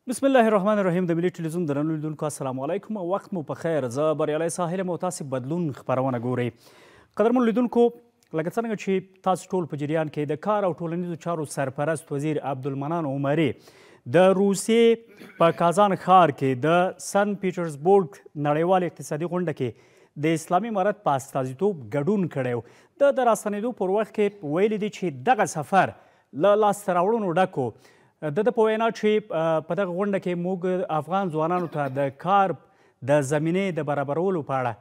بسم الله الرحمن الرحیم. د ملي ټلویزیون درنو لیدونکو السلام علیکم او وخت مو په خیر. زه بریالی ساحل یم او تاسې بدلون خپرونه ګورئ. قدرمنو لیدونکو، لکه څرنګه چې تاسو ټول په جریان کې د کار او ټولنیزو چارو سرپرست وزیر عبدالمنان عمري د روسیې په کازان ښار کې د سن پیټرزبورګ نړیوال اقتصادي غونډه کې د اسلامي امارت په استازیتوب ګډون کړی و. د راستنېدو پر وخت کې ویلي دي چې دغه سفر له لاسته راوړنو ډک و. د په وینا چې په دغه غونډه کې موږ افغان ځوانانو ته د کار د زمینې د برابرولو په اړه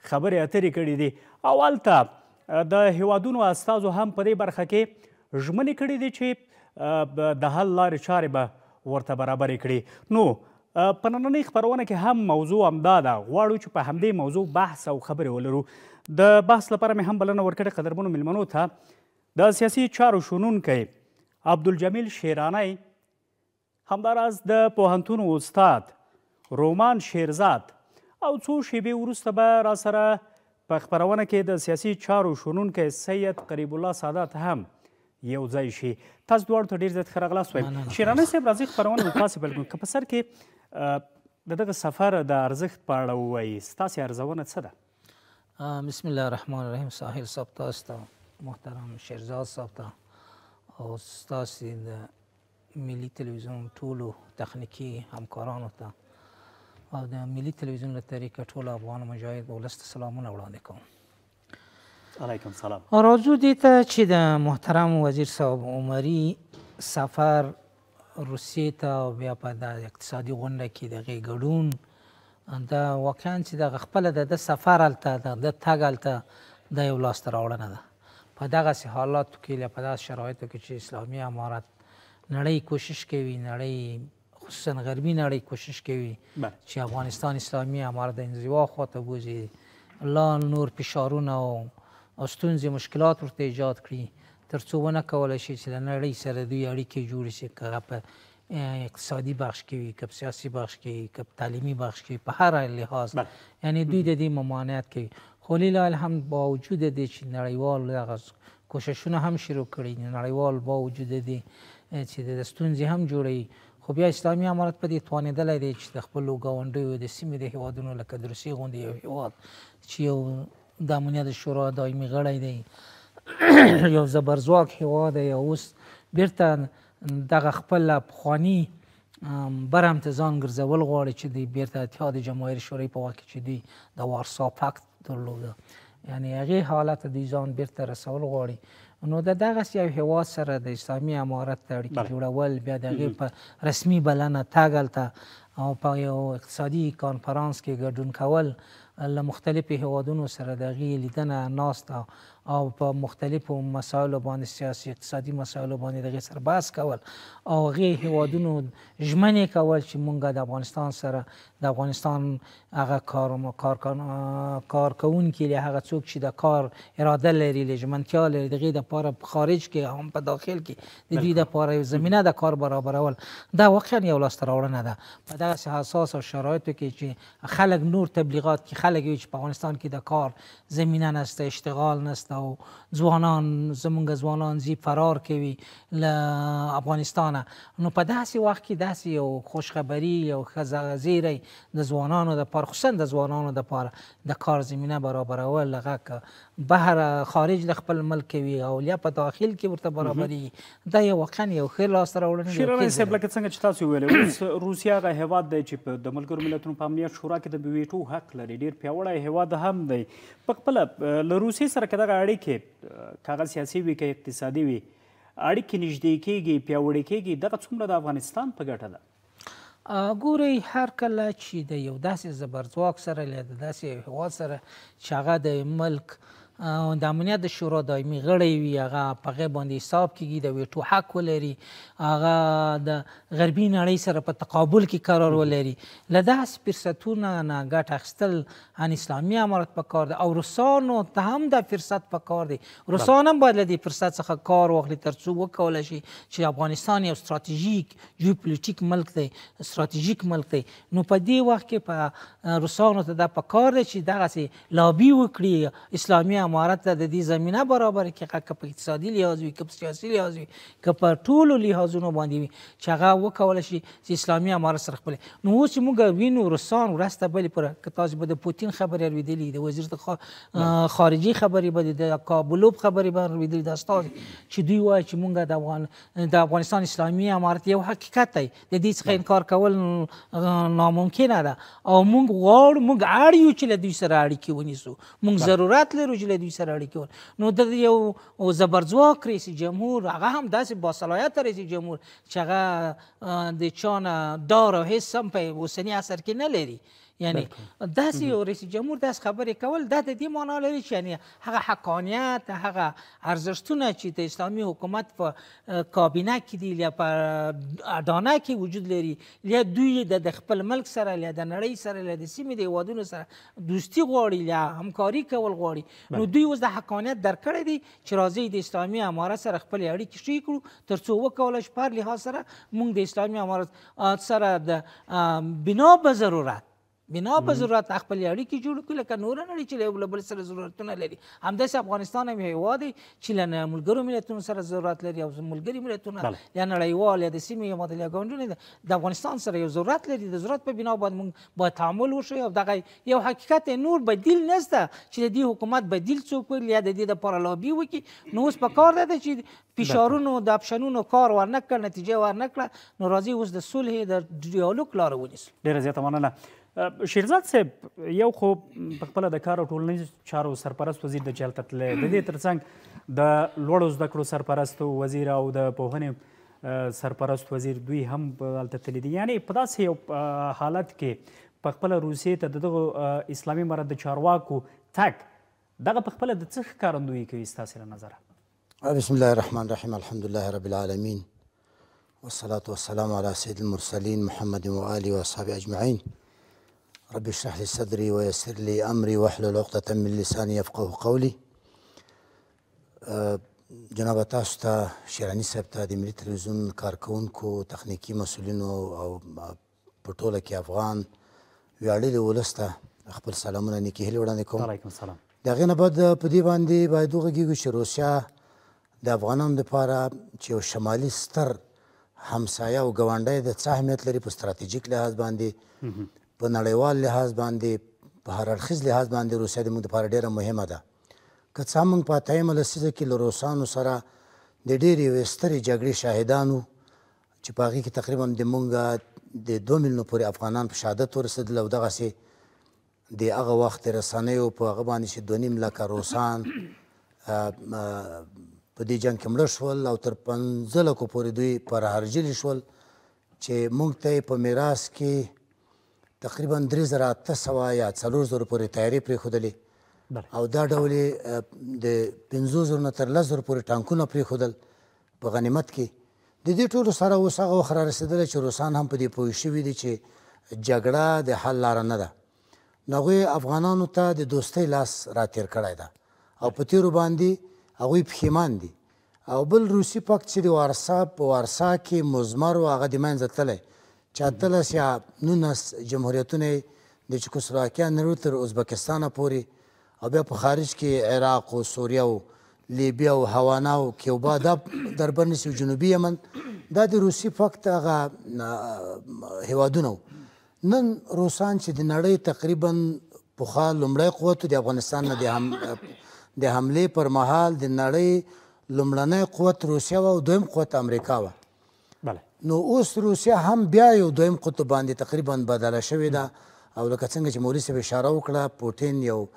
خبرې اترې کړي دي او هلته د هیوادونو استازو هم په دې برخه کې ژمنې کړي دي چې د حل لارې چارې به ورته برابرې کړي. نو په نننۍ خپرونه کې هم موضوع همدا ده. غواړو چې په همدې موضوع بحث او خبرې ولرو. د بحث لپاره مې هم بلنه ورکړې قدرمنو میلمنو ته د سیاسي چارو شنونکی عبدالجمیل شیرانی، همداراز د پوهنتون استاد رومان شیرزاد او څو شیبې وروسته به راسره په خپرونه کې د سیاسي چارو شنونکی سید قریب الله سادات هم یو ځای شي. تاسو دواړو ته ډېر زیات ښه راغلاست وایم. شیرانی صاحب، راځئ خپرونه له تاسې پیل کړو. که په سر کې د دغه سفر د ارزښت په اړه ووایي، ستاسې ارزونه څه ده؟ بسم الله الرحمن الرحیم. ساحل صاحب تاسو ته، محترم شیرزاد صاحب ته او ستاسې د ملي تلویزیون ټولو تخنیکي همکارانو ته او د ملي تلویزیون له طریقه ټولو افغان مجاهد ولس ته سلامونه وړاندې کوم. علیکم سلام. راځو دې ته چې د محترم وزیر صاحب عمري سفر روسیې ته او بیا په د اقتصادي غونډه کې د هغې ګډون دا واقعا چې دغه خپله د سفر هلته د تګ هلته دا یو لاسته راوړنه ده. په دغسې حالاتو کې په دغسې شرایطو کې چې اسلامي امارت نړۍ کوشش کوي، نړۍ خصوصا غربي نړۍ کوشش کوي چې افغانستان اسلامي امارت د انزوا خواته بوځي، لا نور فشارونه او ستونزې مشکلات ورته ایجاد کړي تر څو ونه کولی شي چې د نړۍ سره دوی اړیکې جوړې شي، که په اقتصادي بخش کې وي، که په سیاسي بخش کې وي، که په تعلیمي بخش کې وي، په هر لحاظ یعنی دوی د دې ممانعت کوي. خو لله الحمد با وجود دې چې نړیوال دغه کوششونه هم شروع کړي، نړیوال با وجود دې چې د ستونزې هم جوړوي، خو بیا اسلامي امارت په دې توانېدلی دی چې د خپلو ګاونډیو د سیمې د هیوادونو لکه د روسیې غوندې یو هیواد چې یو د امنیت شورا دایمي غړی دی، یو زبرځواک هیواد دی، اوس بیرته دغه خپل پخواني برامتزان ګرځول غواړي چې دوی بیرته اتحاد جماهیر شوروي په وخت کې چې دوی د وارسا پکت درلوده، یعنی هغې حالت دوی ځان بیرته رسول غواړي. نو د دغسې یو هیواد سره د اسلامي امارت اړیکې جوړول، بیا د هغې په رسمي بلنه تګ هلته او په یو اقتصادي کانفرانس کې ګډون کول، له مختلفو هیوادونو سره د هغې لیدنه، ناسته او په مختلفو مسایلو باندې، سیاسي اقتصادي مسایلو باندې د هغې سره بحث کول او هغې هیوادونو ژمنې کول چې موږ د افغانستان سره د افغانستان هغه کارکوونکي له هغه څوک چې د کار اراده لري، له ژمنتیا لري، د هغې دپاره په خارج کې هم په داخل کې د دوی دپاره یو زمینه د کار برابرول، دا واقعا یو لاسته راوړنه ده. په دغسې حساس او شرایطو کې چې خلک نور تبلیغات کې خلک وایي چې په افغانستان کې د کار زمینه نسته، اشتغال نسته او ځوانان زمونږ ځوانان ځي فرار کوي له افغانستانه. نو په داسې وخت کې داسې یو خوشخبري، یو ښه زیری د ځوانانو دپاره، خصوصا د ځوانانو دپاره د کار زمینه برابرول، هغه که بهر خارج له خپل ملک کوي او یا په داخل کې ورته برابرېږي، دا یو واقعا یو ښه لاسته راوړنه. شیرانی صاحب، لکه څنګه چې تاسو وویلې، اوس روسیه هغه هیواد دی چې د ملګرو ملتونو په امنیت شورا کې د ویټو حق لري، ډېر پیاوړی هیواد هم دی. په خپله له روسیې سره که دغه اړیکې که هغه سیاسي وي که اقتصادي وي، اړیکې نږدې کېږي، پیاوړې کېږي، دغه څومره د افغانستان په ګټه ده؟ ګورئ، هر کله چې د یو داسې زبرځواک سره، له داسې هیواد سره چې هغه د ملک د امنیت د شورا دایمي غړی وي، هغه په هغې باندې حساب کېږي، د ویټو حق ولري، هغه د غربي نړۍ سره په تقابل کې قرار ولري، له داسې فرصتونو نه ګټه اخیستل ان اسلامي امارت په کار دی او روسانو ته هم دا فرصت په کار دی. روسان هم باید له دې فرصت څخه کار واخلي تر څو وکولی شي چې افغانستان یو ستراتیژیک جیوپولیټیک ملک دی، ستراتیژیک ملک دی. نو په دې وخت کې په روسانو ته دا په کار دی چې دغسې لابي وکړي اسلامي امارت ته د دې زمینه برابره کړي، که په اقتصادي لحاظ وي، که په سیاسي لحاظ وي، که په ټولو لحاظونو باندې وي چې هغه وکولی شي چې اسلامي امارت سره خپل. نو اوس چې موږ وینو روسان ورځ ته بلې پوره، که تاسو به د پوتین خبرې اورېدلي، د وزیر خارجي خبرې به د کابلوف خبرې به اورېدلي، دا ستاسو چې دوی وایي چې موږ د افغانستان اسلامي امارت یو حقیقت دی، د دې څخه انکار کول ناممکنه ده او موږ غواړو، موږ اړ یو چې له دوی سره اړیکې ونیسو، موږ ضرورت لرو چې له دوی سره اړیکې ونیسو. نو د یو زبرځواک رئیس جمهور هغه هم داسې باصلاحیته رئیس جمهور چې هغه د چا نه ډار او هېڅ هم په اوسني عصر کې نه لري. یعنی داسې یو رئیس جمهور داسې خبرې کول دا د دې معنا لري چې یعنی هغه حقانیت، هغه ارزښتونه چې د اسلامي حکومت په کابینه کې دي یا په اډانه کې وجود لري، یا دوی د خپل ملک سره یا د نړۍ سره یا د سیمې د هېوادونو سره دوستي غواړي یا همکاري کول غواړي، نو دوی اوس د حقانیت درکړی دی چې راځي د اسلامي امارت سره خپلې اړیکې ښې کړو تر څو وکولی شو په هر لحاظ سره موږ د اسلامي امارت سره د بنا په ضرورت خپلې اړیکې جوړ کړو، لکه نوره نړۍ چې له یو بل سره ضرورتونه لري. همداسې افغانستان هم هېواد دی چې له ملګرو ملتونو سره ضرورت لري او ملګري ملتونه یا نړیوال یا د سیمې یا متحده د افغانستان سره یو ضرورت لري. د ضرورت په بنا باندې موږ باید تعامل وشو او دغه یو حقیقت نور بدیل نشته چې د دې حکومت بدیل څوک وکړي یا د دې دپاره لابي وکړي. نو اوس په کار ده چې فشارونو د اپشنونو کار ورنه کړه، نتیجه ورنه کړه، نو راځي اوس د صلح د ډیالوګ لاره ونیسو. ډېره زیاته مننه. شیرزاد صاحب، یو خو په خپله د کار او ټولنیز چارو سرپرست وزیر د جهل ته تللی، د دې ترڅنګ د لوړو زده کړو سرپرست وزیر او د پوهنې سرپرست وزیر دوی هم هلته تللي دي. یعنې په داسې یو حالت کې په خپله روسیې ته د دغو اسلامي امارت د چارواکو تګ دغه په خپله د څه ښکارندویي کوي ستاسې له نظره؟ بسم الله الرحمن الرحیم، الحمدلله رب العالمین والصلاة والسلام على سید المرسلین محمد وآله وأصحابه أجمعین. رب اشرح لي صدري ويسر لي امري واحلل عقدة من لساني يفقهوا قولي. جناب تاسو ته، شیراني صاحب ته، د ملي تلویزیون کارکوونکو، تخنیکي مسؤلینو او په ټوله کې افغان ویاړلي ولس ته خپل سلامونه، نیکې هیلې وړاندې کوم. وعلیکم السلام. د هغې نه بعد په دې باندې باید وغږېږو چې روسیه د افغانانو دپاره چې یو شمالي ستر همسایه او ګاونډی د څه اهمیت لري په ستراتیژیک لحاظ باندې، په نړیوال لحاظ باندې، په هر اړخیز لحاظ باندې روسیه د موږ دپاره ډېره مهمه ده. که څه هم موږ په اتیمه لسیزه کې له روسانو سره د ډېرې یوې سترې جګړې شاهدان وو چې په هغې کې تقریبا د موږ د 2 میلیونو پورې افغانان په شهادت ورسېدل او دغسې د هغه وخت رسنیو په هغه باندې چې 2.5 لکه روسان په دې جنګ کې مړه شول او تر 15 لکو پورې دوی پرهرجلي شول چې موږ ته یې په میراث کې تقریبا 3800 یا 4000 پورې تیارې پرېښودلې او دا ډول یې د 50,000 نه تر 10,000 پورې ټانکونه پرېښودل په غنیمت کې. د دې ټولو سره اوس هغه وخت را رسېدلی چې روسان هم په دې پوه شوي دي چې جګړه د حل لاره نه ده. نو هغوی افغانانو ته د دوستۍ لاس راتېر کړی ده او په تېرو باندې هغوی پښیمان دي. او بل روسي پاکت چې د وارسا کې مزمر و، هغه د منځه تللی چې 18 یا 19 جمهوریتونه د چکوسلواکیا نه تر ازبکستانه پورې او بیا په خارج کې عراق او سوریه او لیبیا او هوانا او کیوبا دا دربر نیسي او جنوبي یمن، دا د روسي پاکت هغه هیوادونه وو. نن روسان چې د نړۍ تقریبا پخوا لومړی قوت د افغانستان نه د حملې پر مهال د نړۍ لومړنی قوت روسیه وه او دویم قوت امریکا وه. نو اوس روسیه هم بیا یو دویم قطب باندې تقریبا بدله شوې ده او لکه څنګه چې مولوي صاحب اشاره وکړه، پوټین یو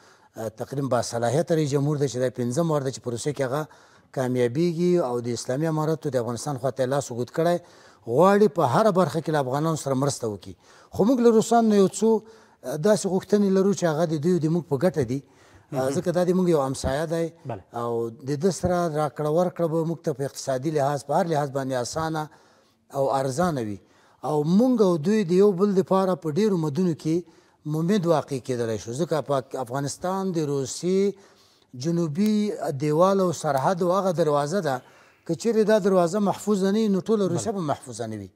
تقریبا باصلاحیته رئیس جمهور دی چې دا 5م وار ده چې په روسیه کې هغه کامیابیږي او د اسلامي اماراتو د افغانستان خواته لاس اوږد کړی، غواړي په هره برخه کې له افغانانو سره مرسته وکړي. خو موږ له روسانو نه یو څو داسې غوښتنې لرو چې هغه د دوی د موږ په ګټه دي، ځکه دا د موږ یو همسایه دی او د ده سره راکړه ورکړه به موږ ته په اقتصادي لحاظ په هر لحاظ باندې اسانه او ارزانه وي او موږ او دوی د یو بل دپاره په ډېرو مدونو کې ممد واقع کېدلی شو، ځکه په افغانستان د روسیې جنوبي دیوال او سرحد او هغه دروازه ده، که چیرې دا دروازه محفوظه نه وي نو ټوله روسیه به محفوظه نه وي.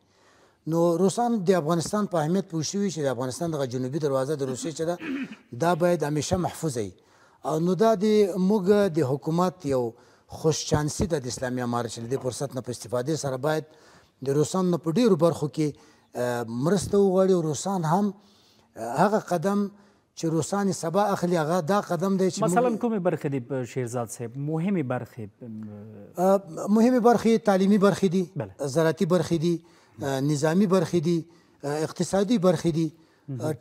نو روسان د افغانستان په اهمیت پوه شوي چې د افغانستان دغه جنوبي دروازه د روسیې چې ده دا باید همیشه محفوظه وي نو دا د موږ د حکومت یو خوشچانسي ده د اسلامي امارت چې د دې فرصت نه په استفادې سره باید د روسانو نه په ډېرو برخو کې مرسته وغواړي او روسان هم هغه قدم چې روسان سبا اخلي هغه دا قدم دی چې مثلا کومې برخې دي شیرزاد صاحب مهمې برخې مهمې برخې تعلیمي برخې دي زراعتي برخې دي نظامي برخې دي اقتصادي برخې دي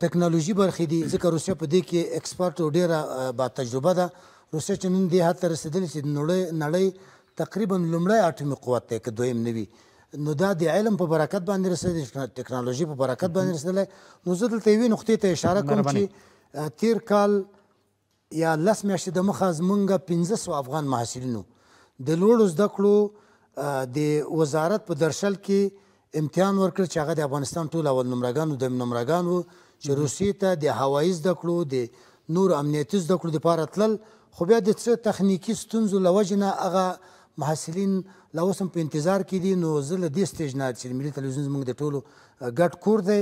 ټکنالوژي برخې دي ځکه روسیه په دې کې ایکسپرټ او ډېره با تجربه ده روسیه چې نن دې حد ته رسېدلې چې نړۍ تقریبا لومړی اټومي قوت دی که دویم نه وي نو دا د علم په برکت باندې رسېدلی ټکنالوژي په برکت باندې رسېدلی نو زه دلته یوې نقطې ته اشاره کوم چې تیر کال یا 10 میاشتې دمخه زمونږ 1500 افغان محصلینو د لوړو زده کړو د وزارت په درشل کې امتحان ورکړ چې هغه د افغانستان ټول اول نمرګان او دویم نمرګان وو چې روسیې ته د هوایي زده کړو د نور امنیتي زده کړو دپاره تلل خو بیا د څه تخنیکي ستونزو له وجې نه هغه محصلین لا اوس هم په انتظار کې دي نو زه له دې سټیج نه چې ملي تلویزیون زموږ د ټولو ګډ کور دی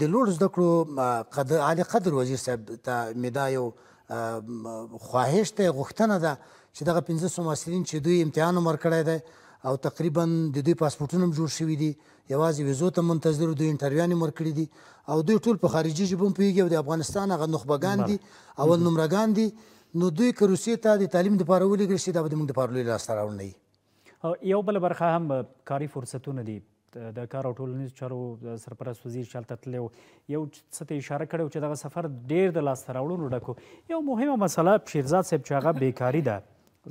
د لوړو زده کړو عالي قدر وزیر صاحب ته مې دا یو خواهش دی غوښتنه ده چې دغه 1500 محصلین چې دوی امتحان هم ورکړی دی او تقریبا د دوی پاسپورټونه هم جوړ شوي دي یوازې ویزو ته منتظر دوی انټرویوانې هم ورکړي دي او دوی ټول په خارجي ژبو هم پوهېږي او د افغانستان هغه نخبګان دي اول نمرګان دي نو دوی که روسیې ته د تعلیم دپاره ولېږل شي دا به زموږ دپاره لوی لاسته راوړنه وي یو بله برخه هم کاري فرصتونه دي د کار او ټولنیزو چارو سرپرست وزیر چې هلته تللی و یو څه ته اشاره کړې و چې دغه سفر ډېر د لاسته راوړنو ډک و یو مهمه مسله شیرزاد صاحب چې هغه بیکاري ده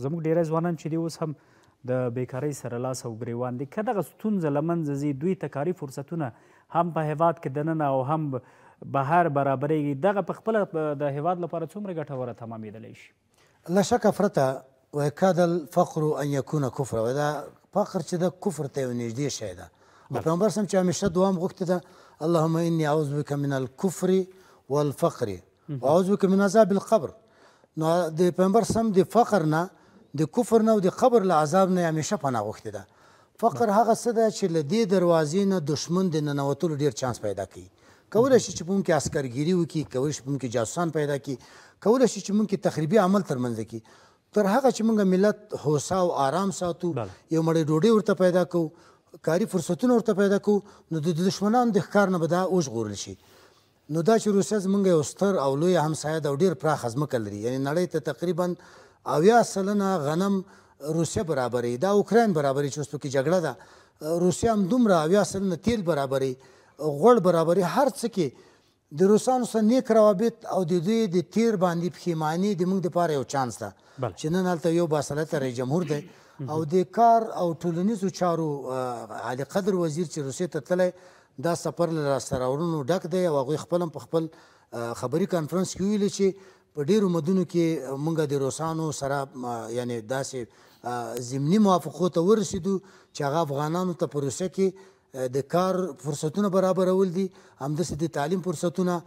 زموږ ډېری ځوانان چې دي اوس هم د بیکارۍ سره لاس او ګریوان دي که دغه ستونزه له منځه ځي دوی ته کاري فرصتونه هم په هیواد کې دننه او هم بهر برابریږي دغه په خپله د هیواد لپاره څومره ګټوره تمامېدلی شي لا شک فرته وکاد الفقر ان یکون کفر و دا فقر چې د کفر ته یو نږدې شی ده او پیغمبر صم چې همیشه دعا هم غوښتې ده اللهم انی اعوذ بک من الکفر والفقر واعوذ بک من عذاب القبر نو د پیغمبر صم د فقر نه د کفر نه او د قبر له عذاب نه همیشه پناه غوښتې ده فقر هغه څه ده چې له دې دروازې نه دښمن د ننوتلو ډېر چانس پیدا کوي کولی شي چې په موږ کې عسکرګیري وکړي کولی شي په موږ کې جاسوسان پیدا کړي کولی شي چې موږ کې تخریبي عمل ترمنځ کړي تر هغه چې موږ ملت هوسا او آرام ساتو یو مړی ډوډۍ ورته پیدا کوو کاري فرصتونه ورته پیدا کوو نو د دښمنانو د ښکار نه به دا وژغورل شي نو دا چې روسیه زموږ یو ستر او لوی همسایه ده او ډېر پراخه ځمکه لري یعنې نړۍ ته تقریبا 80% غنم روسیه برابروي دا اوکراین برابروي چې اوس پکې جګړه ده روسیه هم دومره 80% تیل برابروي غوړ برابروي هر څه کې د روسانو سره نیک روابط او د دوی د تیر باندې پښیماني د موږ دپاره یو چانس ده چې نن هلته یو باصلاحیته رئیس جمهور دی او د کار او ټولنیزو چارو عالي قدر وزیر چې روسیې ته تللی دا سفر له لاسته راوړنو ډک دی او هغوی خپل هم په خپل خبري کانفرنس کې ویلي چې په ډېرو مدونو کې موږ د روسانو سره یعنې داسې ضمني موافقو ته ورسېدو چې هغه افغانانو ته په روسیه کې د کار فرصتونه برابرول دي همداسې د تعلیم فرصتونه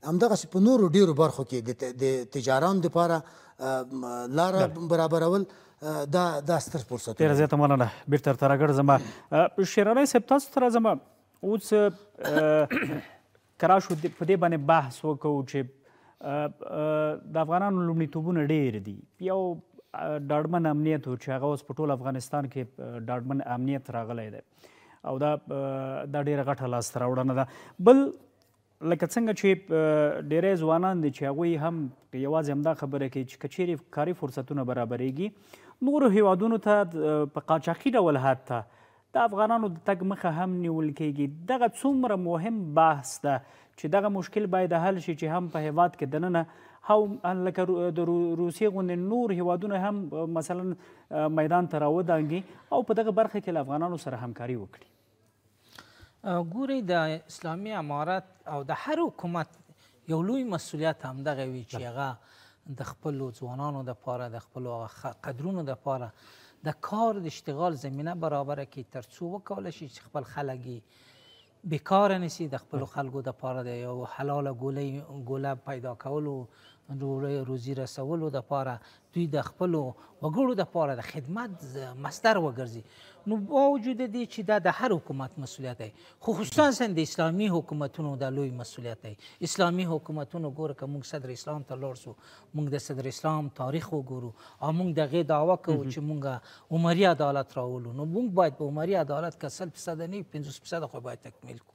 همدغسې په نورو ډېرو برخو کې د تجارانو دپاره لاره برابرول دا ستر فرصت ډېره زیاته مننه بېرته درته راګرځم شیراني صاحب تاسو ته راځم اوس که راشو په دې باندې بحث وکړو چې د افغانانو لومړیتوبونه ډېر دي یو ډاډمن امنیت و چې هغه اوس په ټول افغانستان کې ډاډمن امنیت راغلی دی او دا ډېره غټه لاسته راوړنه ده بل لکه څنګه چې ډېری ځوانان دي چې هغوی هم یوازې همدا خبره کوي چې که چیرې کاري فرصتونه برابریږي نورو هیوادونو ته په قاچاقي ډول حتی د افغانانو د تګ مخه هم نیول کیږي دغه څومره مهم بحث ده چې دغه مشکل باید حل شي چې هم په هیواد کې دننه هم لکه د روسیې غوندې نور هیوادونه هم مثلا میدان ته راودانګي او په دغه برخه کې له افغانانو سره همکاري وکړي ګورئ د اسلامي امارت او د هر حکومت یو لوی مسؤلیت همدغه وي چې هغه د خپلو ځوانانو دپاره د خپلو قدرونو دپاره د کار د اشتغال زمینه برابره کړي تر څو وکولی شي چې خپل خلک بیکاره نشي د خپلو خلکو دپاره د یو حلاله ګوله پیدا کولو روزي رسولو دپاره دوی د خپلو وګړو دپاره د خدمت مصدر وګرځي نو با وجود دې چې دا د هر حکومت مسؤلیت دی خو خصوصا د اسلامي حکومتونو دا لوی مسؤلیت دی اسلامي حکومتونو ګوره که موږ صدر اسلام ته لاړ سو موږ د صدر اسلام تاریخ وګورو او موږ د هغې دعوه کوو چې موږ عمري عدالت راولو نو موږ باید په عمري عدالت که 100% نه 50% خو باید تکمیل کړو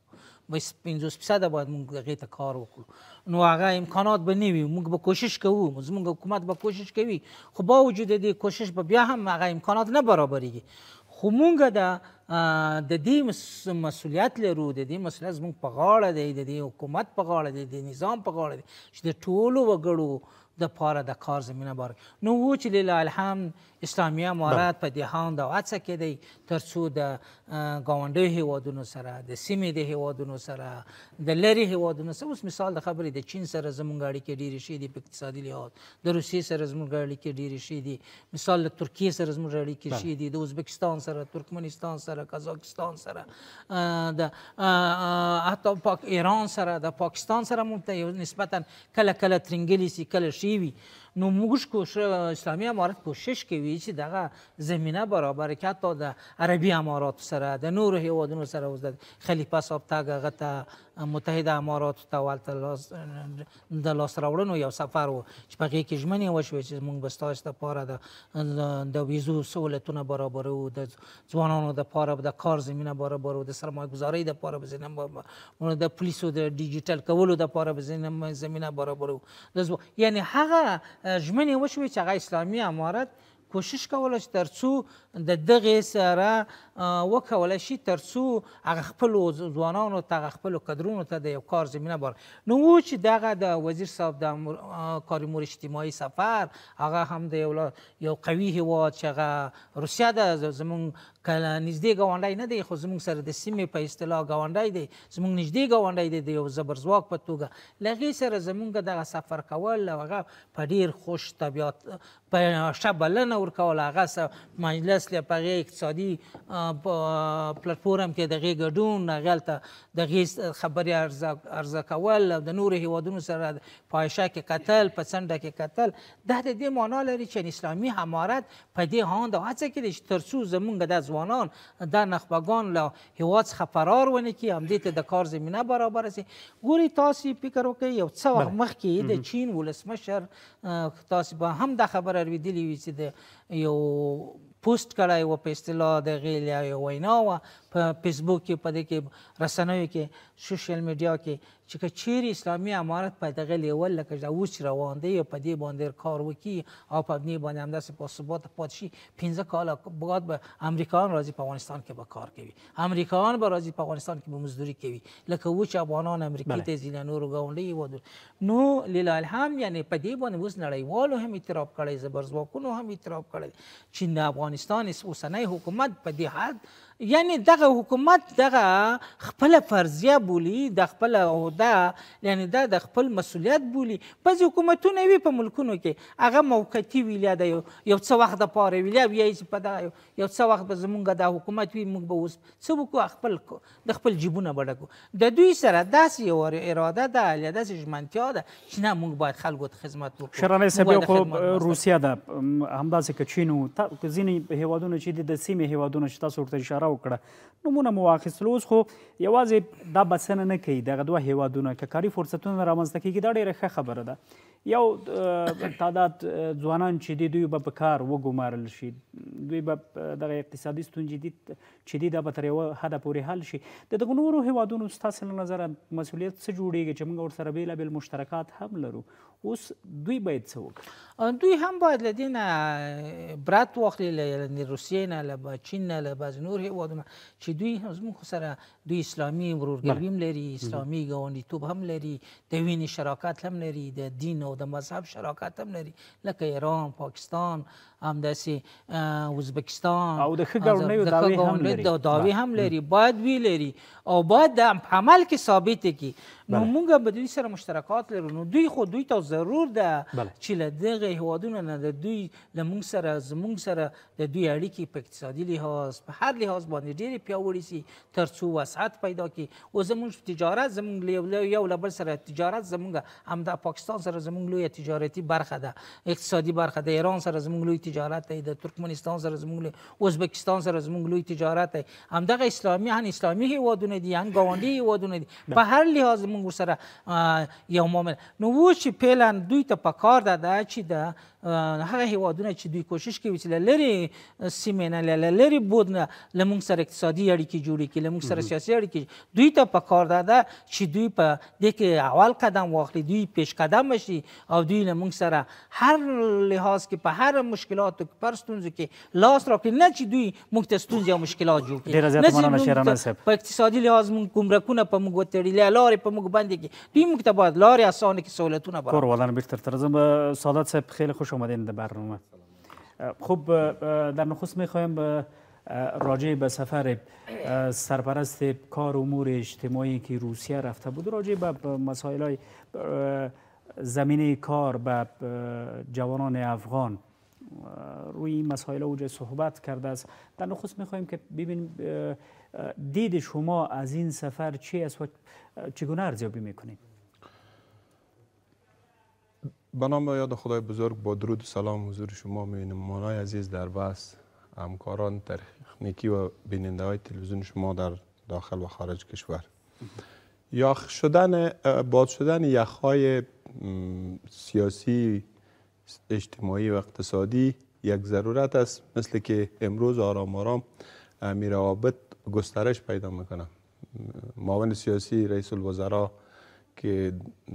50% باید موږ هغې ته کار وکړو نو هغه امکانات به نه وي موږ به کوشش کوو زموږ حکومت به کوشش کوي خو با وجود دې کوشش به بیا هم هغه امکانات نه برابریږي خو موږ د دې مسؤلیت لرو د دې مسؤلیت زموږ په غاړه دی د دې حکومت په غاړه دی د نظام په غاړه دی چې د ټولو وګړو د پاره د کار زمینه بار نو و چې لله الحمد اسلامي امارات په دې هاند او هڅه کې دی تر څو د ګاونډیو هیوادونو سره د سیمې د هیوادونو سره د لرې هیوادونو سره اوس مثال د خبرې د چین سره زموږ اړیکې ډېرې ښې دي په اقتصادي لحاظ د روسیې سره زموږ اړیکې ډېرې ښې دي مثال له ترکیې سره زموږ اړیکې ښې دي د ازبکستان سره ترکمنستان سره قزاقستان سره د حتی ایران سره د پاکستان سره مو نسبتا کله کله ترنګلې سي کله ښې وي نو موږ اسلامي امارت کوشش کوي چې دغه زمینه برابر کړي حتی د عربي اماراتو سره د نورو هیوادونو سره اوس د خلیفه صاحب تګ هغه ته متحده اماراتو ته هلته د لاسته راوړنو یو سفر و چې په هغې کې ژمنې وشوې چې موږ به ستاسو دپاره د ویزو سهولتونه برابرو د ځوانانو دپاره به د کار زمینه برابرو د سرمایه ګذارۍ دپاره به د پولیسو د ډیجیټل کولو دپاره به زمینه برابرو یعنی هغه ژمنې وشوې چې هغه اسلامي امارت کوشش کوله چې تر څو د دغې سره وکولی شي تر څو هغه خپلو ځوانانو ته هغه خپلو کدرونو ته د یو کار زمینه بار نو و چې دغه د وزیر صاحب د کار امور اجتماعي سفر هغه هم د یو قوي هیواد چې هغه روسیه ده زموږ کله نږدې ګاونډی نه دی خو زموږ سره د سیمې په اصطلاح ګاونډی دی زموږ نږدې ګاونډی دی د یو زبرځواک په توګه له هغې سره زموږ دغه سفر کول او هغه په ډېر خوش طبیعت په ښه بلنه ورکول هغه مجلس له په هغې اقتصادي پلټفورم کې د هغې ګډون هغې هلته د هغې خبرې عرضه کول او د نورو هیوادونو سره فاحشه کې کتل په څنډه کې کتل دا د دې معنا لري چې اسلامي امارت په دې هاند او هڅه کې دی چې تر څو زموږ د ځوانان دا نخبگان له هیواد څخه فرار ونه کړي همدې ته د کار زمینه برابره سي ګورئ تاسې فکر وکړئ یو څه وخت مخکې د چین ولسمشر تاسې به هم دا خبره اورېدلې وي چې د یو پوسټ کړی و په اصطلاح د هغې یو وینا وه په فیسبوک کې په دې کې رسنیو کې سوشل میډیا کې چې که چیرې اسلامي امارت په دغه لیول لکه دا اوس روان دی په دې باندې کار وکړي او په دې باندې همداسې باثباته پاتې شي 15 کاله بعد به امریکایان راځي په افغانستان کې به کار کوي امریکایان به راځي په افغانستان کې به مزدوري کوي لکه و چې افغانان امریکې ته ځي له نورو ګاونډي هیوادونو نو لله الحمد یعنې په دې باندې اوس نړیوالو هم اعتراف کړی زبرځواکونو هم اعتراف کړی چې د افغانستان اوسنی حکومت په دې حد یعنی دغه حکومت دغه خپله فرضیه بولي د خپله عهده یعنی دا د خپل مسؤلیت بولي بعضې حکومتونه وي په ملکونو کې هغه موقتي ویلیا د یو څه وخت دپاره ویلیا وایي چې په دغه یو څه وخت به زمونږ دا حکومت وي موږ به اوس څه وکړو د خپل جیبونه به ډکو د دوی سره داسې یو اراده ده یا داسې ژمنتیا ده چې نه موږ باید خلکو ته خدمت وکړو شرانې صاحب یو خو روسیه ده همداسې که چین و ځینې هیوادونه چې دي د سیمې هیوادونه چې تاسو ورته اشاره وکړه نومونه مو واخیستلو اوس خو یوازې دا بسنه نه کوي دغه دوه هیوادونه که کاري فرصتونه رامنځته کېږي دا ډېره ښه خبره ده یو تعداد ځوانان چې دي دوی به په کار وګمارل شي دوی به دغه اقتصادي ستونزې چې دي دا به تر یوه حده پورې حل شي د دغو نورو هیوادونو ستاسې له نظره مسؤلیت څه جوړیږي چې موږ ورسره بېلابېل مشترکات هم لرو اوس دوی باید څه وکړي دوی هم باید له دې نه برات واخلي له روسیې نه له چین نه له بعضې نور هیوادونه چې دوی زموږ سره دوی اسلامي ورورګلوي هم لري اسلامي ګاونډیتوب هم لري د وینې شراکت هم لري د دین او د مذهب شراکت هم لري لکه ایران پاکستان همداسې ازبکستان او د ښه ګاونډیو دعوې هم لري باید وی لري او باید د عمل کې ثابته کړي نو موږ به دوی سره مشترکات لرو نو دوی خو دوی ته ضرور ده چې له دغه هیوادونو نه د دوی له موږ سره زموږ سره د دوی اړیکې په اقتصادي لحاظ په هر لحاظ باندې ډېرې پیاوړې سي تر څو وسعت پیدا کړي او زموږ تجارت زموږ یو له بل سره تجارت زموږ همدا پاکستان سره زموږ زموږ لوی تجارتي برخه ده، اقتصادي برخه ده. ایران سره زموږ لوی تجارت دی، د ترکمنستان سره زموږ لوی، ازبکستان سره زموږ لوی تجارت دی. همدغه اسلامي هیوادونه دي، ان ګاونډي هیوادونه دي، په هر لحاظ موږ سره یو معامله. نو اوس چې فعلا دوی ته پکار ده چې د هغه هیوادونه چې دوی کوشش کوي چې له لرې سیمې نه، له لرې بود نه له موږ سره اقتصادي اړیکې جوړې کړي، له موږ سره سیاسي اړیکې، دوی ته پکار ده چې دوی په دې کې اول قدم واخلي، دوی پیش قدم شي او دوی له موږ سره هر لحاظ کې په هر مشکلاتو کې، پر ستونزو کې لاس راکړي، نه چې دوی موږ ته ستونزې او مشکلات جوړ کړي، نه چې په اقتصادي لحاظ موږ ګمرکونه په موږ وتړي، لارې په موږ بندې کړي. دوی موږ ته باید لارې اسانه کړي، سهولتونه برابر. کوروالا بیشتر ترزم سعادت صاحب خیلی خوش آمدین در برنامه. خب در نخست میخوایم راجع به سفر سرپرست کار امور اجتماعی که روسیه رفته بود، راجع به مسائل زمینه کار به جوانان افغان روی این مسائل اوج صحبت کرده است. در نخست میخوایم که ببینیم دید شما از این سفر چی است و چگونه ارزیابی میکنید؟ به نام یاد خدای بزرگ، با درود و سلام حضور شما مهمانان عزیز در بحث، همکاران تکنیکی و بیننده های تلویزیون شما در داخل و خارج کشور. باد شدن یخهای سیاسی، اجتماعی و اقتصادی یک ضرورت است، مثل که امروز آرام آرام می روابط گسترش پیدا میکنه. معاون سیاسی رئیس الوزراء که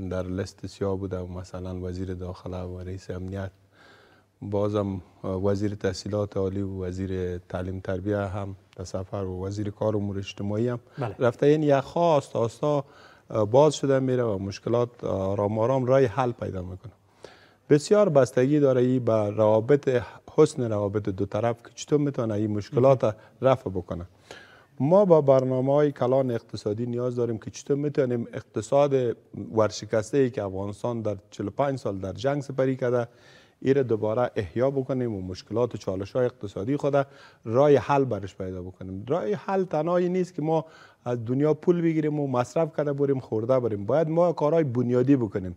در لیست سیاه بوده، مثلا وزیر داخله و رئیس امنیت، بازم وزیر تحصیلات عالی و وزیر تعلیم تربیه هم در سفر و وزیر کار و امور اجتماعی هم رفته. این یخها آستا باز شده میره و مشکلات آرام آرام رای حل پیدا میکنه. بسیار بستگی داره ای به روابط، حسن روابط دو طرف که چطور میتونه این مشکلات رفع بکنه. ما با برنامه‌های کلان اقتصادی نیاز داریم که چطور میتونیم اقتصاد ورشکسته ای که افغانستان در 45 سال در جنگ سپری کرده ایره دوباره احیا بکنیم و مشکلات و چالش‌های اقتصادی خود رای حل برش پیدا بکنیم. رای حل تنها نیست که ما از دنیا پول بگیریم و مصرف کرده بریم خورده بریم. باید ما کارهای بنیادی بکنیم.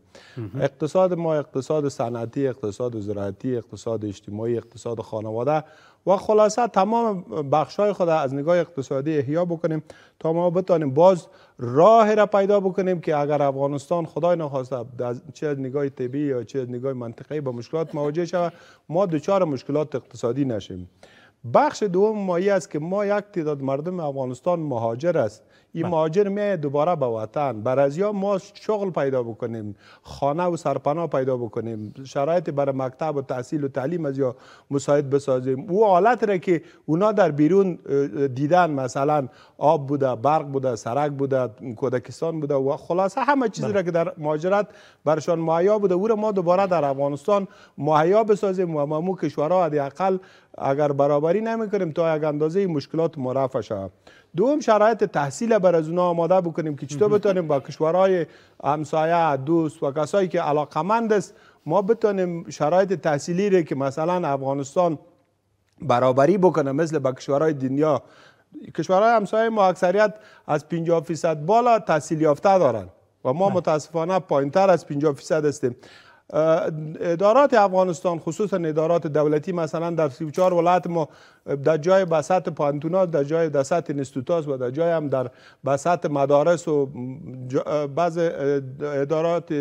اقتصاد ما اقتصاد صنعتی، اقتصاد زراعتی، اقتصاد اجتماعی، اقتصاد خانواده و خلاصه تمام بخش‌های خود از نگاه اقتصادی احیا بکنیم تا ما بتانیم باز راه را پیدا بکنیم که اگر افغانستان خدای نخواسته چه از نگاه طبیعی یا چه از نگاه منطقه‌ای با مشکلات مواجه شود، ما دچار مشکلات اقتصادی نشیم. بخش دوم مایی است که ما یک تعداد مردم افغانستان مهاجر است. این مهاجر میاد دوباره به وطن. بر از یا ما شغل پیدا بکنیم، خانه و سرپناه پیدا بکنیم، شرایط برای مکتب و تحصیل و تعلیم از یا مساعد بسازیم. او حالت را که اونا در بیرون دیدن، مثلا آب بوده، برق بوده، سرک بوده، کودکستان بوده و خلاصه همه چیزی را که در مهاجرت برشان مهیا بوده، او را ما دوباره در افغانستان مهیا بسازیم و ما کشورها حداقل اگر برابری نمیکنیم تا یک اندازه مشکلات مرفع شود. دوم شرایط تحصیل بر از اونا آماده بکنیم که چطور بتونیم با کشورهای همسایه، دوست و کسایی که علاقمند است ما بتونیم شرایط تحصیلی رو که مثلا افغانستان برابری بکنه مثل با کشورهای دنیا. کشورهای همسایه ما اکثریت از 50% بالا تحصیل یافته دارن و ما متاسفانه پایینتر از 50% هستیم. ادارات افغانستان خصوصا ادارات دولتی مثلا در 34 ولایت ما در جای بساط پانتونات، در جای بساط انستیتوت و در جای هم در بساط مدارس و بعض ادارات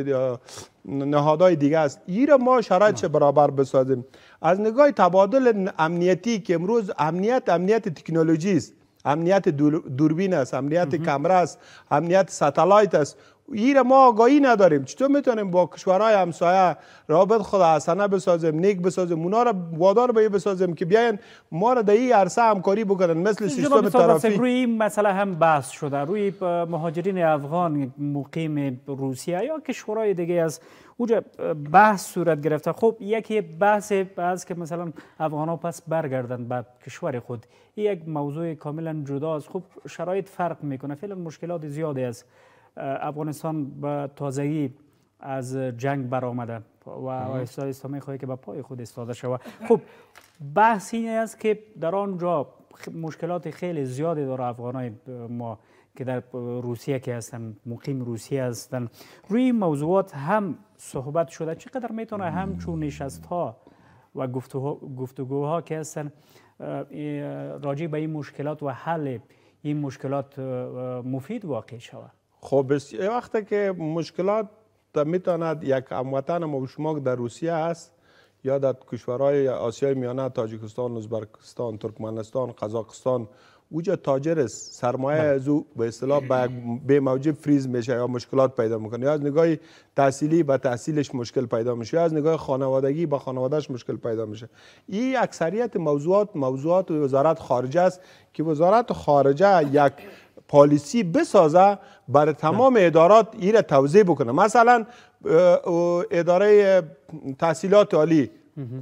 نهادهای دیگه است. این ما شرایطش برابر بسازیم. از نگاه تبادل امنیتی که امروز امنیت تکنولوژی است، امنیت دوربین است، امنیت کامرا است، امنیت ساتلایت است. این ما آگاهی نداریم. چطور میتونیم با کشورهای همسایه رابط خود حسنه بسازیم، نیک بسازیم، اونا را وادار به بسازیم که بیاین ما را در این عرصه همکاری بکنن مثل سیستم ترافیک. روی این مسئله هم بحث شده، روی مهاجرین افغان مقیم روسیه یا کشورهای دیگه از اونجا بحث صورت گرفته. خب یکی بحث از که مثلا افغان‌ها پس برگردن به کشور خود، این یک موضوع کاملا جداست. خب شرایط فرق میکنه، فعلا مشکلات زیادی است. افغانستان به تازگی از جنگ برآمده و آهسته میخواهد که به پای خود ایستاده شود. خب بحث این است که در آنجا مشکلات خیلی زیادی داره افغانای ما که در روسیه که هستن، مقیم روسیه هستن، روی موضوعات هم صحبت شده. چقدر میتونه همچون نشست ها و گفتگوها که هستن راجع به این مشکلات و حل این مشکلات مفید واقع شود؟ خب وقتی که مشکلات میتواند یک هموطن ما و شما در روسیه هست یا در کشورهای آسیای میانه، تاجیکستان، ازبکستان، ترکمنستان، قزاقستان، اوجا تاجر است، سرمایه از او به اصطلاح به موجب فریز میشه یا مشکلات پیدا میکنه، یا از نگاه تحصیلی به تحصیلش مشکل پیدا میشه، یا از نگاه خانوادگی به خانوادهش مشکل پیدا میشه. این اکثریت موضوعات وزارت خارجه است که وزارت خارجه یک پالیسی بسازه برای تمام ادارات این را توضیح بکنه. مثلا اداره تحصیلات عالی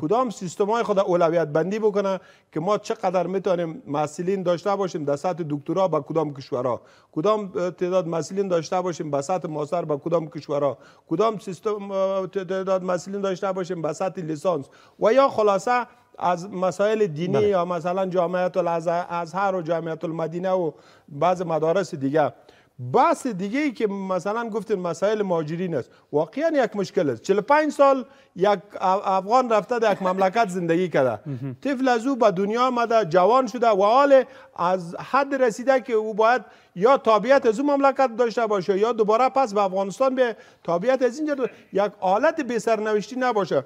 کدام سیستم های خود اولویت بندی بکنه که ما چقدر میتونیم محصلین داشته باشیم در سطح دکترا با کدام کشورها، کدام تعداد محصلین داشته باشیم به سطح ماستر با کدام کشورها، کدام سیستم تعداد محصلین داشته باشیم به سطح لیسانس، و یا خلاصه از مسائل دینی یا مثلا جامعه الازهر و جامعه المدینه و بعض مدارس دیگه. بحث دیگه ای که مثلا گفتین مسائل مهاجرین است، واقعا یک مشکل است. 45 سال یک افغان رفته در یک مملکت زندگی کرده، طفل از او به دنیا آمده، جوان شده و حال از حد رسیده که او باید یا تابعیت از اون مملکت داشته باشه یا دوباره پس به افغانستان به تابعیت از اینجا، یک حالت بی سرنوشتی نباشه.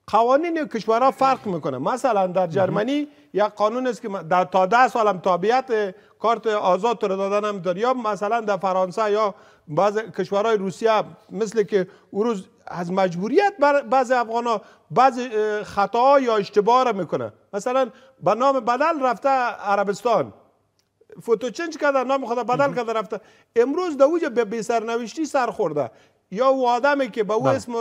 قوانین کشورها فرق میکنه. مثلا در جرمنی یک قانون است که تا 10 سال هم تابعیت کارت آزاد تو رو دادن نمیتونه، یا مثلا در فرانسه یا بعض کشورهای روسیه مثل که او روز از مجبوریت بعض افغانا بعض خطاها یا اشتباه را میکنه. مثلا به نام بدل رفته عربستان، فوتو چنج کرده، نام خود بدل کرده رفته، امروز در اوج به بی سرنوشتی سر خورده. یا او آدمی که به او اسم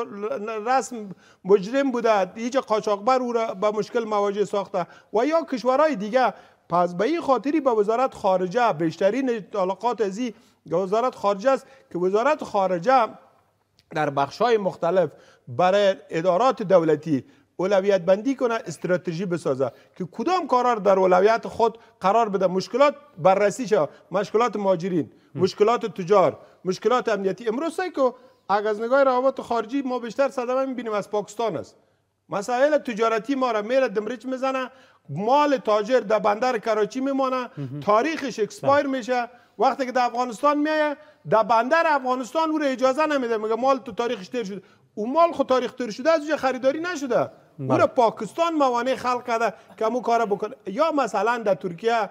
رسم مجرم بوده، هیچ قاچاقبر او را به مشکل مواجه ساخته، و یا کشورهای دیگه. پس به این خاطری به وزارت خارجه بیشترین علاقات ازی وزارت خارجه است که وزارت خارجه در بخش‌های مختلف برای ادارات دولتی اولویت بندی کنه، استراتژی بسازه که کدام کارا در اولویت خود قرار بده، مشکلات بررسی شه، مشکلات مهاجرین، مشکلات تجار، مشکلات امنیتی. امروز که اگر از نگاه روابط خارجی ما بیشتر صدمه میبینیم از پاکستان است. مسائل تجارتی ما را میره دمرچ میزنه، مال تاجر در بندر کراچی میمانه، تاریخش اکسپایر میشه، وقتی که در افغانستان میایه در بندر افغانستان او را اجازه نمیده، میگه مال تو تاریخش تیر شده. اون مال خود تاریخ تیر شده از خریداری نشده، او را پاکستان موانع خلق کرده که همون کار بکنه. یا مثلا در ترکیه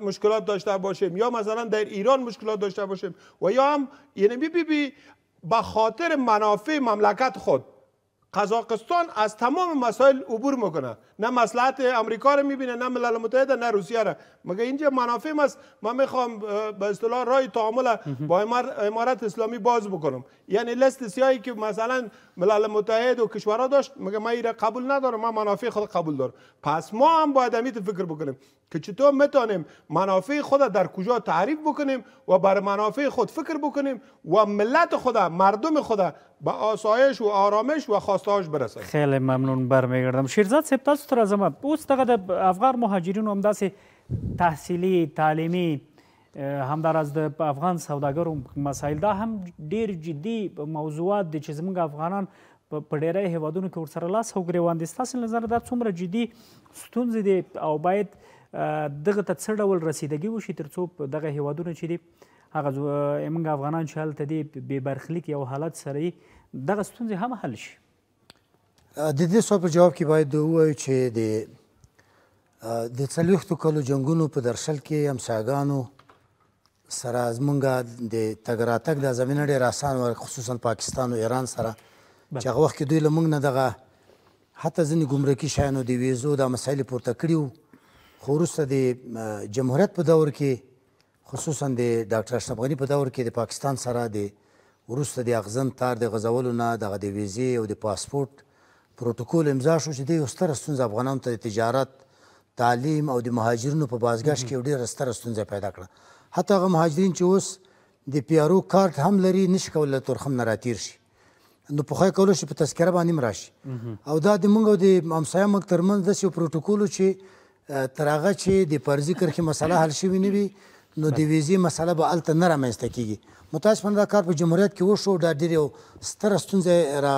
مشکلات داشته باشیم، یا مثلا در ایران مشکلات داشته باشیم، و یا هم یعنی به خاطر منافع مملکت خود قزاقستان از تمام مسائل عبور میکنه، نه مصلحت امریکا رو میبینه، نه ملل متحد، نه روسیه رو. مگه اینجا منافع است، من میخوام به اصطلاح راه تعامل با امارت اسلامی باز بکنم، یعنی لست سیاهی که مثلا ملل متحد و کشورها داشت، مگه من این قبول ندارم، من منافع خود قبول دارم. پس ما هم باید همین فکر بکنیم که چطور میتونیم منافع خود در کجا تعریف بکنیم و بر منافع خود فکر بکنیم و ملت خود، مردم خود به آسایش و آرامش و خواستهاش برسه. خیلی ممنون، برمیگردم. شیرزاد صاحب، تاسو ته راځم. اوس دغه د افغان مهاجرینو همداسې تحصیلي تعلیمي همداراز د افغان سوداګرو مسایل دا هم ډیر جدي موضوعات دي چې زموږ افغانان په ډیری هیوادونو کې ورسره لاس او ګریوان دي. ستاسو نظر دا څومره جدي ستونزې دي او باید دغه ته څه ډول رسیدګي وشي تر څو په دغه هیوادونو چې دي هغه موږ افغانان چې هلته دي بې برخلیک یو حالت سره یې دغه ستونزې هم حل شي؟ د دې سوال په جواب کې باید ووایو چې د 40 کالو جنګونو په درشل کې همسایګانو سره زمونږ د تګ راتګ دا زمینه ډېر اسان وه، خصوصا پاکستان او ایران سره، چې هغه وخت کې دوی له موږ نه دغه حتی ځینې ګمرکي شیانو د ویزو دا مسایل پورته کړي وو. خو وروسته د جمهوریت په دور کې، خصوصا د ډاکټر اشرف غني په دور کې د پاکستان سره د وروسته د اغزن تار د غځولو نه دغه د ویزې او د پاسپورټ پروتوکول امضا شو، چې د یو ستره ستونزه افغانانو ته د تجارت، تعلیم او د مهاجرینو په بازګشت کې یو ډېره ستره ستونزه پیدا کړه. حتی هغه مهاجرین چې اوس د پیارو کارت هم لري نشي کولی له تورخم نه راتیر شي، نو پخوا یې کولی شي په تذکره باندې هم راشي. او دا د موږ او د همسایه ملک ترمنځ داسې یو پروتوکول و چې تر هغه چې د فرضي کرښې مسله حل شوې نه وي نو د ویزې مسله به هلته نه رامنځته کېږي. متاسفانه دا کار په جمهوریت کې وشو. دا ډېر یو ستره ستونزه را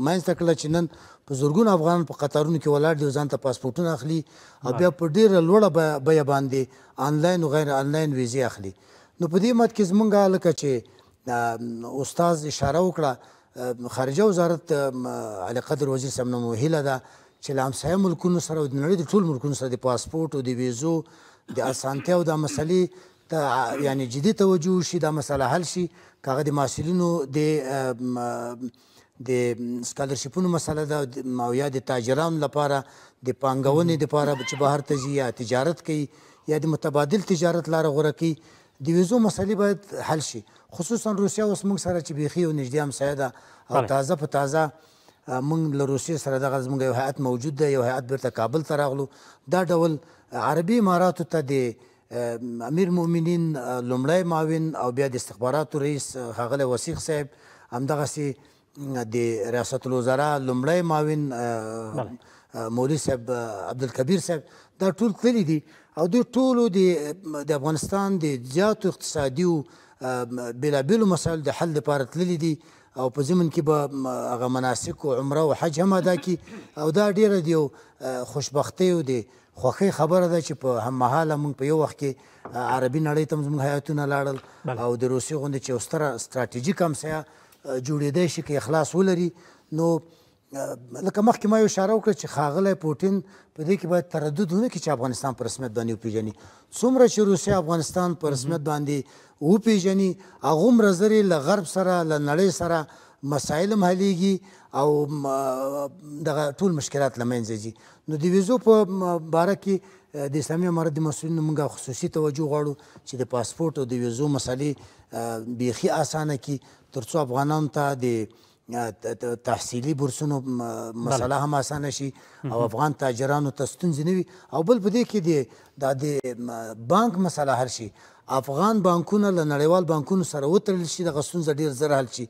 منځته کړله چې نن په زرګونو افغانان په قطارونو کې ولاړ دي او ځان ته پاسپورټونه اخلي او بیا په ډېره لوړه بیه باندې آنلاین او غیر آنلاین ویزې اخلي. نو په دې مد کې زمونږ لکه چې استاد اشاره وکړه، خارجه وزارت علي قدر وزیر صاحب نه مو هیله ده چې له همسایه ملکونو سره او د نړۍ د ټولو ملکونو سره د پاسپورټ او د ویزو د اسانتیا او د مسلې ته یعنې جدي توجه وشي، دا مسله حل شي. که هغه د محصلینو د سکالرشیپونو مسله ده او یا د تاجرانو لپاره د پانګونې دپاره چې بهر ته ځي یا تجارت کوي یا د متبادل تجارت لاره غوره کوي، د ویزو مسلې باید حل شي. خصوصا روسیه اوس موږ سره چې بیخي یو نږدې همسایه ده او تازه په تازه موږ له روسیې سره دغه زموږ یو هیئت موجود دی. یو هیئت بیرته کابل ته راغلو. دا ډول عربي اماراتو ته د امیر المؤمنین لومړی معاون او بیا د استخباراتو رئیس ښاغلی وثیق صاحب، همدغسې د ریاست الوزرا لومړی معاون مولوي صاحب عبدالکبیر صاحب، دا ټول تللي دي او دوی ټولو د افغانستان د زیاتو اقتصادي او بېلابېلو مسایلو د حل لپاره تللي دي او په ضمن کې به هغه مناسک او عمره او حج هم ادا کړي. او دا ډېره د یو خوشبختۍ او د خوښۍ خبره ده چې په هممهاله موږ په یو وخت کې عربي نړۍ ته زموږ هیاتونه لاړل او د روسیې غوندې چې یو ستره ستراتیژیک همسایه جوړېدی شي که اخلاص ولري. نو لکه مخکې ما یو اشاره وکړه چې ښاغلی پوټین په دې کې باید تردد ونه کړي چې افغانستان په رسمیت باندې وپېژني. څومره چې روسیه افغانستان په رسمیت باندې وپېژني هغومره زر یې له غرب سره له نړۍ سره مسایل هم حلیږي او دغه ټول مشکلات له منځه ځي. نو د ویزو په باره کې د اسلامي امارت د مسؤلینو موږ خصوصي توجه غواړو چې د پاسپورټ او د ویزو مسلې بیخي اسانه کړي تر څو افغانانو ته د تحصیلي بورسونو مسله هم اسانه شي او افغان تاجرانو ته ستونزې نه وي. او بل په دې کې د بانک مسله حل شي. افغان بانکونه له نړیوال بانکونو سره وتړل شي، دغه ستونزه ډېر زر حل شي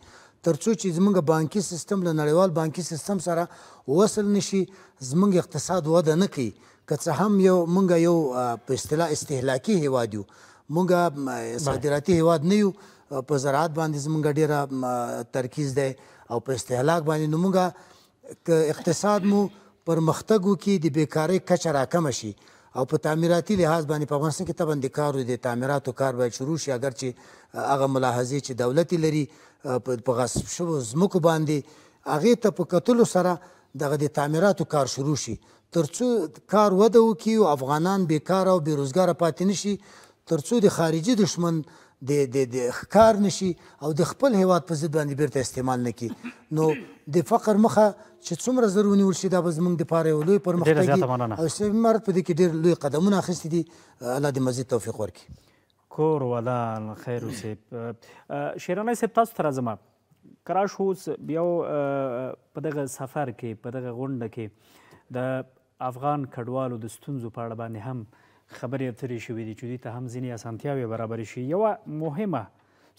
تر څو چې زموږ بانکي سیستم له نړیوال بانکي سیستم سره وصل نشي زموږ اقتصاد وده نه کوي. که څه هم موږ یو په اصطلاح استهلاکي هیواد یو، موږ صادراتي هیواد نه یو. په زراعت باندې زموږ ډېره ترکیز دی او په استهلاک باندې. نو موږ که اقتصاد مو پرمختګ وکړي د بیکارۍ کچه راکمه شي او په تعمیراتي لحاظ باندې په افغانستان کې طبعا د کار د تعمیراتو کار باید شروع شي. اگر چې هغه ملاحظې چې دولت لري په غصب شوو ځمکو باندې هغې ته په کتلو سره دغه د تعمیراتو کار شروع شي تر څو کار وده وکړي او افغانان بیکاره او بېروزګاره پاتې نه شي، تر څو د خارجي دښمن د ښکار نشي او د خپل هیواد په ضد باندې بیرته استعمال نه کړي. نو د فقر مخه چې څومره زر ونیول شي دا به زموږ دپاره یو لوی پرمختګ وي او اسلامي امارت په دې کې ډېر لوی قدمونه اخیستي دي. الله دې مزید توفیق ورکړي. کور ودان خیر اوسې. شیراني صاحب تاسو ته راځم. کراش اوس بیا په دغه سفر کې په دغه غونډه کې د افغان کډوالو د ستونزو په اړه باندې هم خبرې اترې شوې دي چې دوی ته هم ځینې اسانتیاوې برابرې شي. یوه مهمه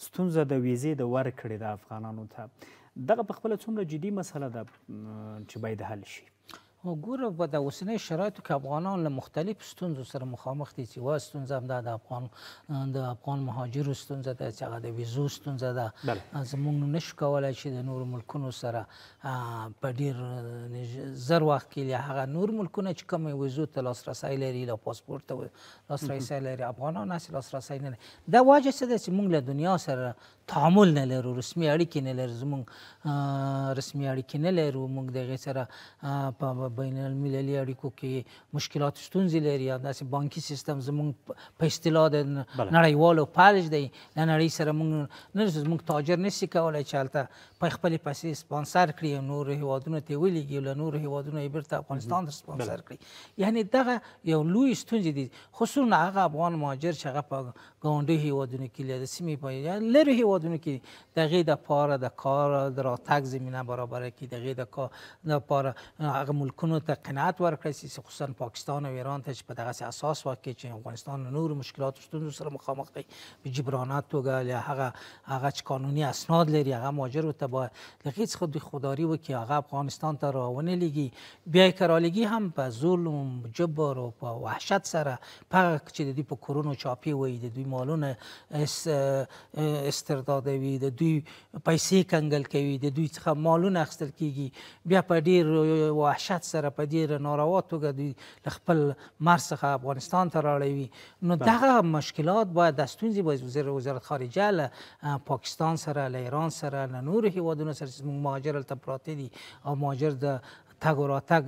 ستونزه د ویزې د ورکړې د افغانانو ته، دغه په خپله څومره جدي مسله ده چې باید حل شي؟ ګوره په د اوسنۍ شرایطو کې افغانان له مختلفو ستونزو سره مخامخ دي. چې یوه ستونزه هم دا د افغان مهاجرو ستونزه ده چې هغه د ویزو ستونزه ده. زموږ نشو کولی چې د نورو ملکونو سره په ډېر زر وخت کې هغه نور ملکونه چې کوم ویزو ته لاسرسی لري له پاسپورټ ته لاسرسی لري، افغانان هسې لاسرسی نه لري. دا وجه څه ده چې موږ له دنیا سره تعامل نه لرو، رسمي اړیکې نه لرو. زموږ رسمي اړیکې نه لرو، موږ د هغې سره په بین المللي اړیکو کې مشکلات ستونزې لري. داسې بانکي سیستم زموږ په اصطلاح د نړیوالو فلج دی. له نړۍ سره موږ تاجر نشي کولی چې هلته خپلې پیسې سپانسر کړي او نورو هیوادونو ته یې ولیږي او له نورو هیوادونو یې بیرته افغانستان ته سپانسر کړي. یعنې دغه یو لوی ستونزې دي، خصوصا هغه افغان مهاجر چې هغه په ګاونډیو هیوادونو کې له سیمې په لرې هیوادونو هیوادونو کې دغه د پاره د کار د راتګ زمینه برابر کړي، دغه د کار د پاره هغه ملکونو ته قناعت ورکړي، خصوصا پاکستان او ایران ته چې په دغه اساس واقع چې افغانستان نور مشکلات او ستونزو سره مخامخ دی په جبرانه توګه یا هغه چې قانوني اسناد لري هغه مهاجرو ته باید له هیڅ خودداري وکړي، هغه افغانستان ته راونه لېږي. بیا یې کرالګي هم په ظلم، جبر او په وحشت سره په چې د دوی په کورونو چاپی وي، د دوی مالونه استردادوي، د دوی پیسې کنګل کوي، د دوی څخه مالونه اخیستل کیږي، بیا په ډیر وحشت سره په ډیر ناروا توګه دوی خپل مرز څخه افغانستان ته راړوي. نو دغه مشکلات باید د ستونزې باید وزارت خارجه له پاکستان سره، له ایران سره، له نورو هیوادونو سره چې زموږ مهاجر هلته پراته دي او مهاجر د تګ و راتګ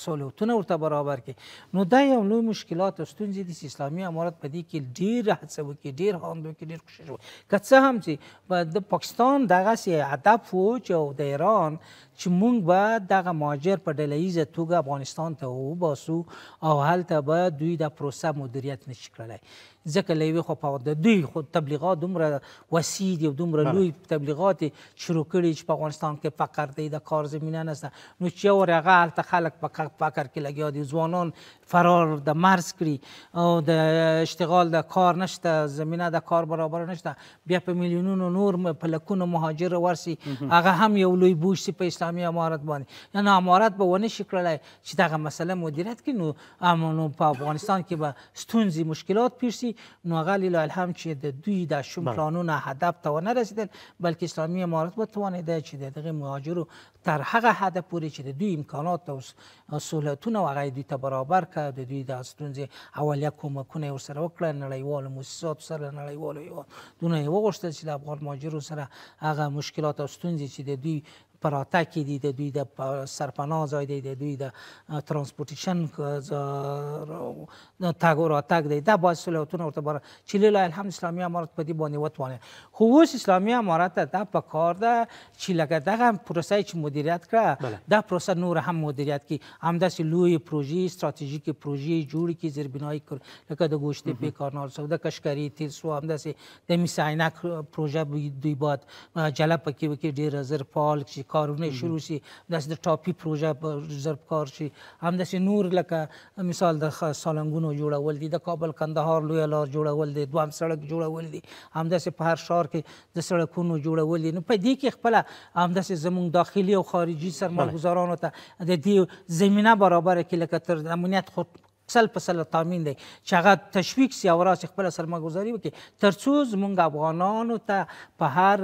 سهولتونه ورته برابر کړي. نو دا یو لوی مشکلات او ستونزې دي چې اسلامي امارت په دې کې ډېر هڅه وکړي، ډېر هاند وکړي، ډېر کوشش وکړي. که څه هم چې د پاکستان دغسې هدف و چې او د ایران چې موږ به دغه مهاجر په ډله ییزه توګه افغانستان ته وباسو او هلته به دوی د پروسه مدیریت نشي کړلی، ځکه له یوې خوا د دوی خو تبلیغات دومره وسیع دي او دومره لوی تبلیغات شروع کړي چې په افغانستان کې فقر دی، د کار زمینه نشته. نو چې یو هغه هلته خلک په فقر کې لګیا دي، ځوانان فرار د مرز کړي او د اشتغال د کار نشته، زمینه د کار برابر نشته، بیا په میلیونونو نور په لکونو مهاجر ورسي، هغه هم یو لوی بوج سي په اسلامي امارت باندې. یعنې امارت به ونه شي کړلی چې دغه مسله مدیریت کړي. نو په افغانستان کې به ستونزې مشکلات پیښ شي. نو هغه لله الحمد چې د دوی د شوم پلانونه هدف ته ونه رسېدل، بلکې اسلامي امارت به توانېده چې د دغه مهاجرو تر هغه حده پورې چې د دوی امکانات او سهولتونه او هغه دوی ته برابر کړه، د دوی د ستونزې اولیه کومکونه یې ورسره وکړه، نړیوالو مؤسساتو سره، نړیوالو هېوادونو یې وغوښتل چې د افغان مهاجرو سره هغه مشکلات او ستونزې چې د دوی په راتګ کې دي، د دوی د سرپناه ځای دی، د دوی د ترانسپورټیشن تګ و راتګ دی، دا باید سهولتونه ورته برابر چې لله الحمد اسلامي امارت په دې باندې وتوانېد. خو اوس اسلامي امارت ته دا په کار ده چې لکه دغه پروسه چې مدیریت کړه دا پروسه نور هم مدیریت کړي، همداسې لوی پروژې استراتیژیکې پروژې جوړې کړي، زیربنایي لکه د ګوشتپې کانال، سوده کشکري، تیل سو، همداسې د مس عینک پروژه دوی باید جلب پکې وکړي، ډېر زر فعال شي، کارونه شروع شي، همداسې د ټاپي پروژه زر کار شي، همداسې نور لکه مثال د سالنګونو جوړول دي، د کابل کندهار لویه لار جوړول دي، دویم سړک جوړول دي، همداسې په هر ښار کې د سړکونو جوړول دي. نو په دې کې خپله همداسې زموږ داخلي او خارجي سرمایه‌ګزارانو ته د دې زمینه برابره کړي، لکه تر امنیت خود 100% تامین دی چې هغه تشویق سي او راسي خپله سرمایه‌ګذاري وکړي، تر څو زموږ افغانانو ته په هر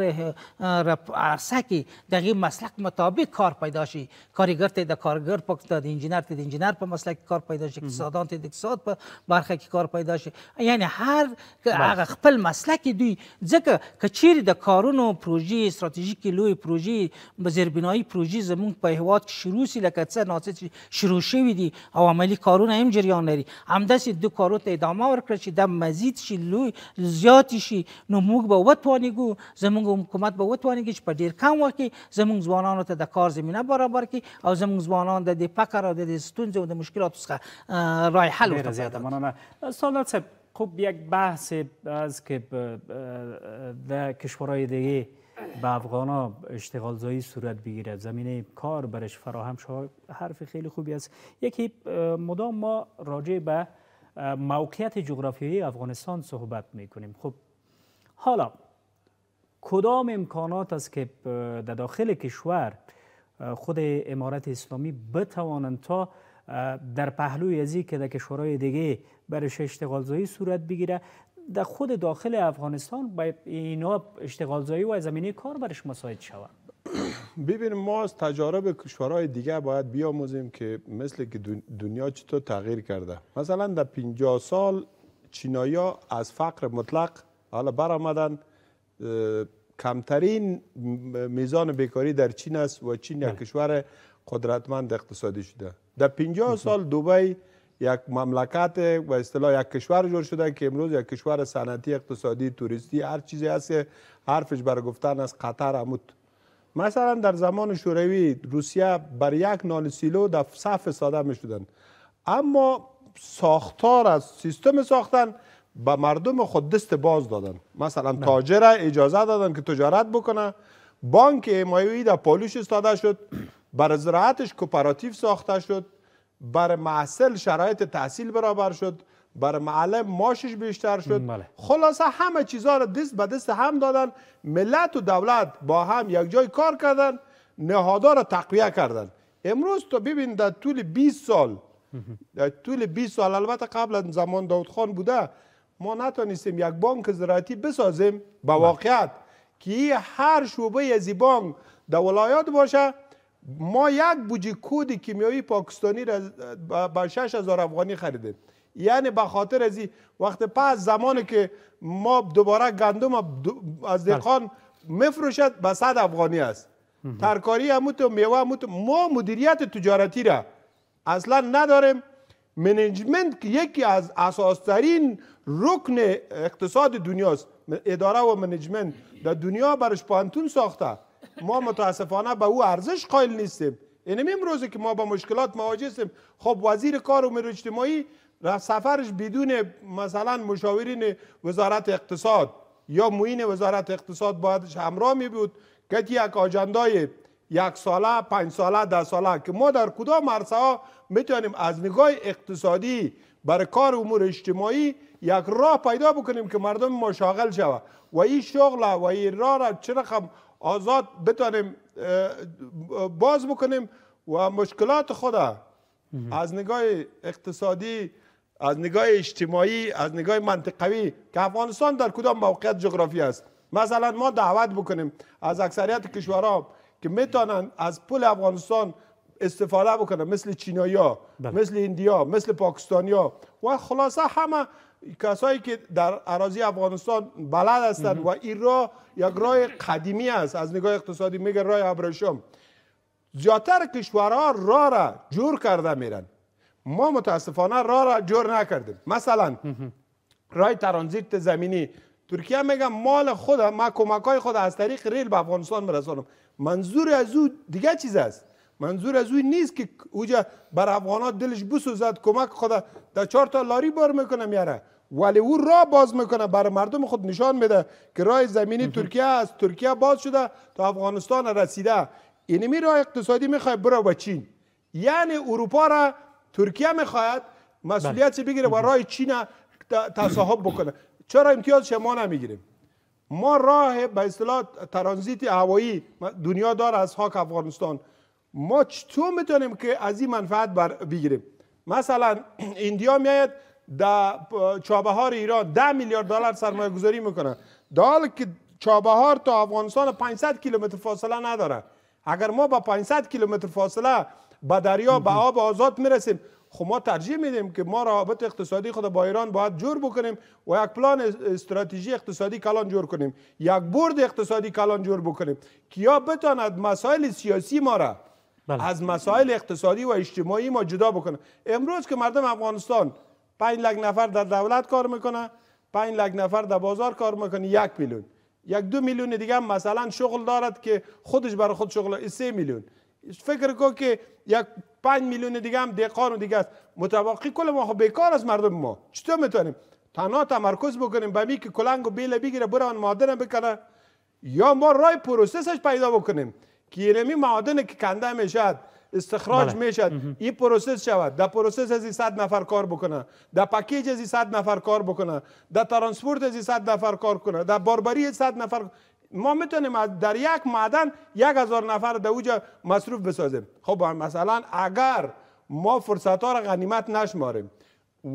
عرصه کې د هغې مسلک مطابق کار پیدا شي، کارګر ته د کارګر په، د انجینر ته د انجینر په مسلک کې کار پیدا شي، اقتصاددان ته د اقتصاد په برخه کې کار پیدا شي. یعنې هر هغه خپل مسلک دوی، ځکه که چیرې د کارونو پروژې استراتیژیکې لوی پروژې زیربنایي پروژې زموږ په هېواد کې شروع سي، لکه څه ناڅه چې شروع شوي دي او عملي کارونه هم جریان لري، همداسې د کارو ته ادامه ورکړه چې دا مزید شي، لوی زیاتې شي. نو موږ به وتوانېږو، زموږ حکومت به وتوانېږي چې په ډېر کم وخت کې زموږ ځوانانو ته د کار زمینه برابر کړي او زموږ ځوانان د دې فقر او د دې ستونزو او د مشکلاتو څخه راه حل ورته پیدا کړي. سادات صاحب، خب یک بحث از که در کشورهای دیگه به افغانا اشتغال زایی صورت بگیره، زمینه کار برش فراهم شد، حرف خیلی خوبی است. یکی مدام ما راجع به موقعیت جغرافیایی افغانستان صحبت میکنیم. خب حالا کدام امکانات است که در داخل کشور خود امارت اسلامی بتوانند تا در پهلوی ازی که در کشورهای دیگه برش اشتغال زایی صورت بگیره، در خود داخل افغانستان باید اینا اشتغال زایی و زمینه کار برش مساعد شود؟ ببینیم، ما از تجارب کشورهای دیگه باید بیاموزیم که مثل که دنیا چطور تغییر کرده. مثلا در 50 سال چینایی‌ها از فقر مطلق حالا برآمدن، کمترین میزان بیکاری در چین است و چین یک کشور قدرتمند اقتصادی شده. در 50 سال دبی یک مملکت و اصطلاح یک کشور جور شده که امروز یک کشور صنعتی، اقتصادی، توریستی، هر چیزی هست که حرفش برای گفتن از قطر عمود. مثلا در زمان شوروی روسیه بر یک نان سیلو در صف ساده می شدن، اما ساختار از سیستم ساختن به مردم خود دست باز دادن. مثلا تاجر اجازه دادن که تجارت بکنه، بانک حمایوی در پالوش استاده شد، برای زراعتش کوپراتیو ساخته شد، برای محصل شرایط تحصیل برابر شد، برای معلم معاشش بیشتر شد. خلاصه همه چیزها را دست به دست هم دادن. ملت و دولت با هم یک جای کار کردن، نهادها را تقویه کردن. امروز تو ببین در طول 20 سال البته قبل از زمان داود خان بوده، ما نتونستیم یک بانک زراعتی بسازیم به واقعیت که هر شعبه از این بانک در ولایات باشه. ما یک بوجه کود کیمیایی پاکستانی را با 6000 افغانی خریدیم. یعنی به خاطر از وقت پس زمانی که ما دوباره گندم از دهقان میفروشد به 100 افغانی است. ترکاری هموت و میوه هموت. ما مدیریت تجارتی را اصلا نداریم. منیجمنت که یکی از اساس‌ترین رکن اقتصاد دنیاست، اداره و منیجمنت در دنیا برش پانتون ساخته. ما متاسفانه به او ارزش قائل نیستیم. اینم امروزی که ما با مشکلات مواجه هستیم. خب وزیر کار و امور اجتماعی سفرش بدون مثلا مشاورین وزارت اقتصاد یا معین وزارت اقتصاد باید همراه می بود که یک آجندای 1 ساله، 5 ساله، 10 ساله که ما در کدام عرصه ها میتونیم از نگاه اقتصادی برای کار امور اجتماعی یک راه پیدا بکنیم که مردم ما شاغل شود و این شغل و این راه را چه رقم آزاد بتونیم باز بکنیم و مشکلات خود از نگاه اقتصادی، از نگاه اجتماعی، از نگاه منطقوی که افغانستان در کدام موقعیت جغرافی است. مثلا ما دعوت بکنیم از اکثریت کشورها که میتونن از پول افغانستان استفاده بکنن، مثل چینایی‌ها، مثل هندی‌ها، مثل پاکستانی‌ها و خلاصه همه کسایی که در اراضی افغانستان بلد هستند و این راه یک راه قدیمی است از نگاه اقتصادی، میگه راه ابریشم. زیادتر کشورها راه را جور کرده میرن. ما متاسفانه راه را جور نکردیم. مثلا راه ترانزیت زمینی ترکیه میگه مال خود، ما کمکای خود از طریق ریل به افغانستان میرسونم. منظور از او دیگه چیز است. منظور از او نیست که اوجا بر افغانات دلش بسوزد کمک خود در 4 تا لاری بار میکنه میاره، ولی او راه باز میکنه برای مردم خود نشان میده که راه زمینی ترکیه از ترکیه باز شده تا افغانستان رسیده. اینمی راه اقتصادی میخواد بره به چین، یعنی اروپا را ترکیه میخواد مسئولیت بگیره و راه چین تصاحب بکنه. چرا امتیاز شما نمیگیریم؟ ما راه به اصطلاح ترانزیت هوایی دنیا داره از خاک افغانستان. ما چطور میتونیم که از این منفعت بگیریم؟ مثلا ایندیا میاد در چابهار ایران 10 میلیارد دلار سرمایه گذاری میکنه، در حالی که چابهار تا افغانستان 500 کیلومتر فاصله نداره. اگر ما با 500 کیلومتر فاصله به دریا به آب آزاد میرسیم، خب ما ترجیح میدیم که ما روابط اقتصادی خود با ایران باید جور بکنیم و یک پلان استراتژی اقتصادی کلان جور کنیم، یک بورد اقتصادی کلان جور بکنیم که یا بتواند مسائل سیاسی ما را از مسائل اقتصادی و اجتماعی ما جدا بکنه. امروز که مردم افغانستان 5 لک نفر در دولت کار میکنه، 5 لک نفر در بازار کار میکنه، 1 میلیون، 1-2 میلیون دیگه مثلا شغل دارد که خودش برای خود شغل 3 میلیون. فکر کو که 5 میلیون دیگه هم دهقان و دیگه است. متوقع کل ما خب بیکار از مردم ما. چطور میتونیم تنها تمرکز بکنیم به می که کلنگ و بیل بگیره بره آن معادن بکنه، یا ما رای پروسسش پیدا بکنیم که اینمی معادن که کنده میشد استخراج میشد این پروسس شود، در پروسس از 100 نفر کار بکنه، در پکیج از 100 نفر کار بکنه، در ترانسپورت از 100 نفر کار کنه، در باربری 100 نفر. ما میتونیم در یک معدن 1000 نفر در اوجا مصروف بسازیم. خب مثلا اگر ما فرصت ها را غنیمت نشماریم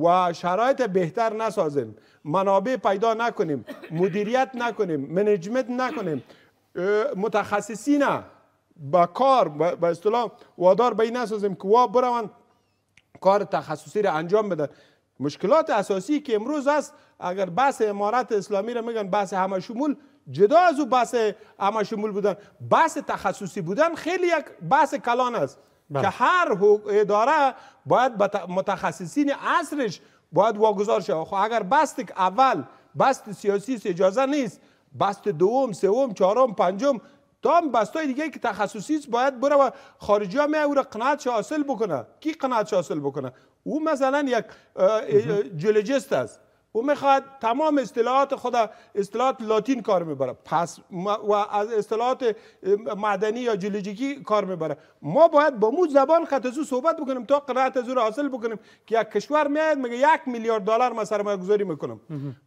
و شرایط بهتر نسازیم، منابع پیدا نکنیم، مدیریت نکنیم، منیجمنت نکنیم، متخصصین با کار به اصطلاح وادار به این نسازیم که وا برون کار تخصصی را انجام بدن. مشکلات اساسی که امروز است، اگر بحث امارت اسلامی را میگن بحث همه شمول، جدا از او بحث همه شمول بودن، بحث تخصصی بودن خیلی یک بحث کلان است که هر اداره باید متخصصین عصرش باید واگذار شود. خب اگر بست اول بست سیاسی اجازه نیست، بست دوم، سوم، چهارم، پنجم تا بستای دیگه که تخصصی است باید بره و خارجی ها میای او را قناعت حاصل بکنه. کی قناعت حاصل بکنه؟ او مثلا یک جیولوژیست است، او میخواد تمام اصطلاحات خود اصطلاحات لاتین کار میبره، پس و از اصطلاحات معدنی یا جیولوژیکی کار میبره. ما باید با مو زبان خط از او صحبت بکنیم تا قرائت از او را حاصل بکنیم که یک کشور میاد میگه 1 میلیارد دلار ما سرمایه گذاری میکنم،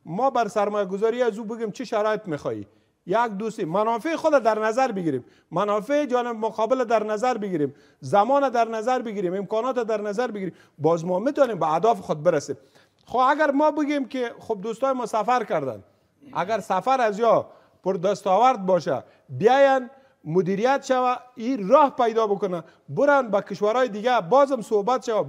ما بر سرمایه گذاری از او بگیم چه شرایط میخوایی، یک دوستی منافع خود در نظر بگیریم، منافع جانب مقابل در نظر بگیریم، زمان در نظر بگیریم، امکانات در نظر بگیریم، باز ما میتونیم به اهداف خود برسیم. خب اگر ما بگیم که خب دوستای ما سفر کردن، اگر سفر از یا پر دستاورد باشه بیاین مدیریت شوه، این راه پیدا بکنه برن به کشورهای دیگه بازم صحبت شوه،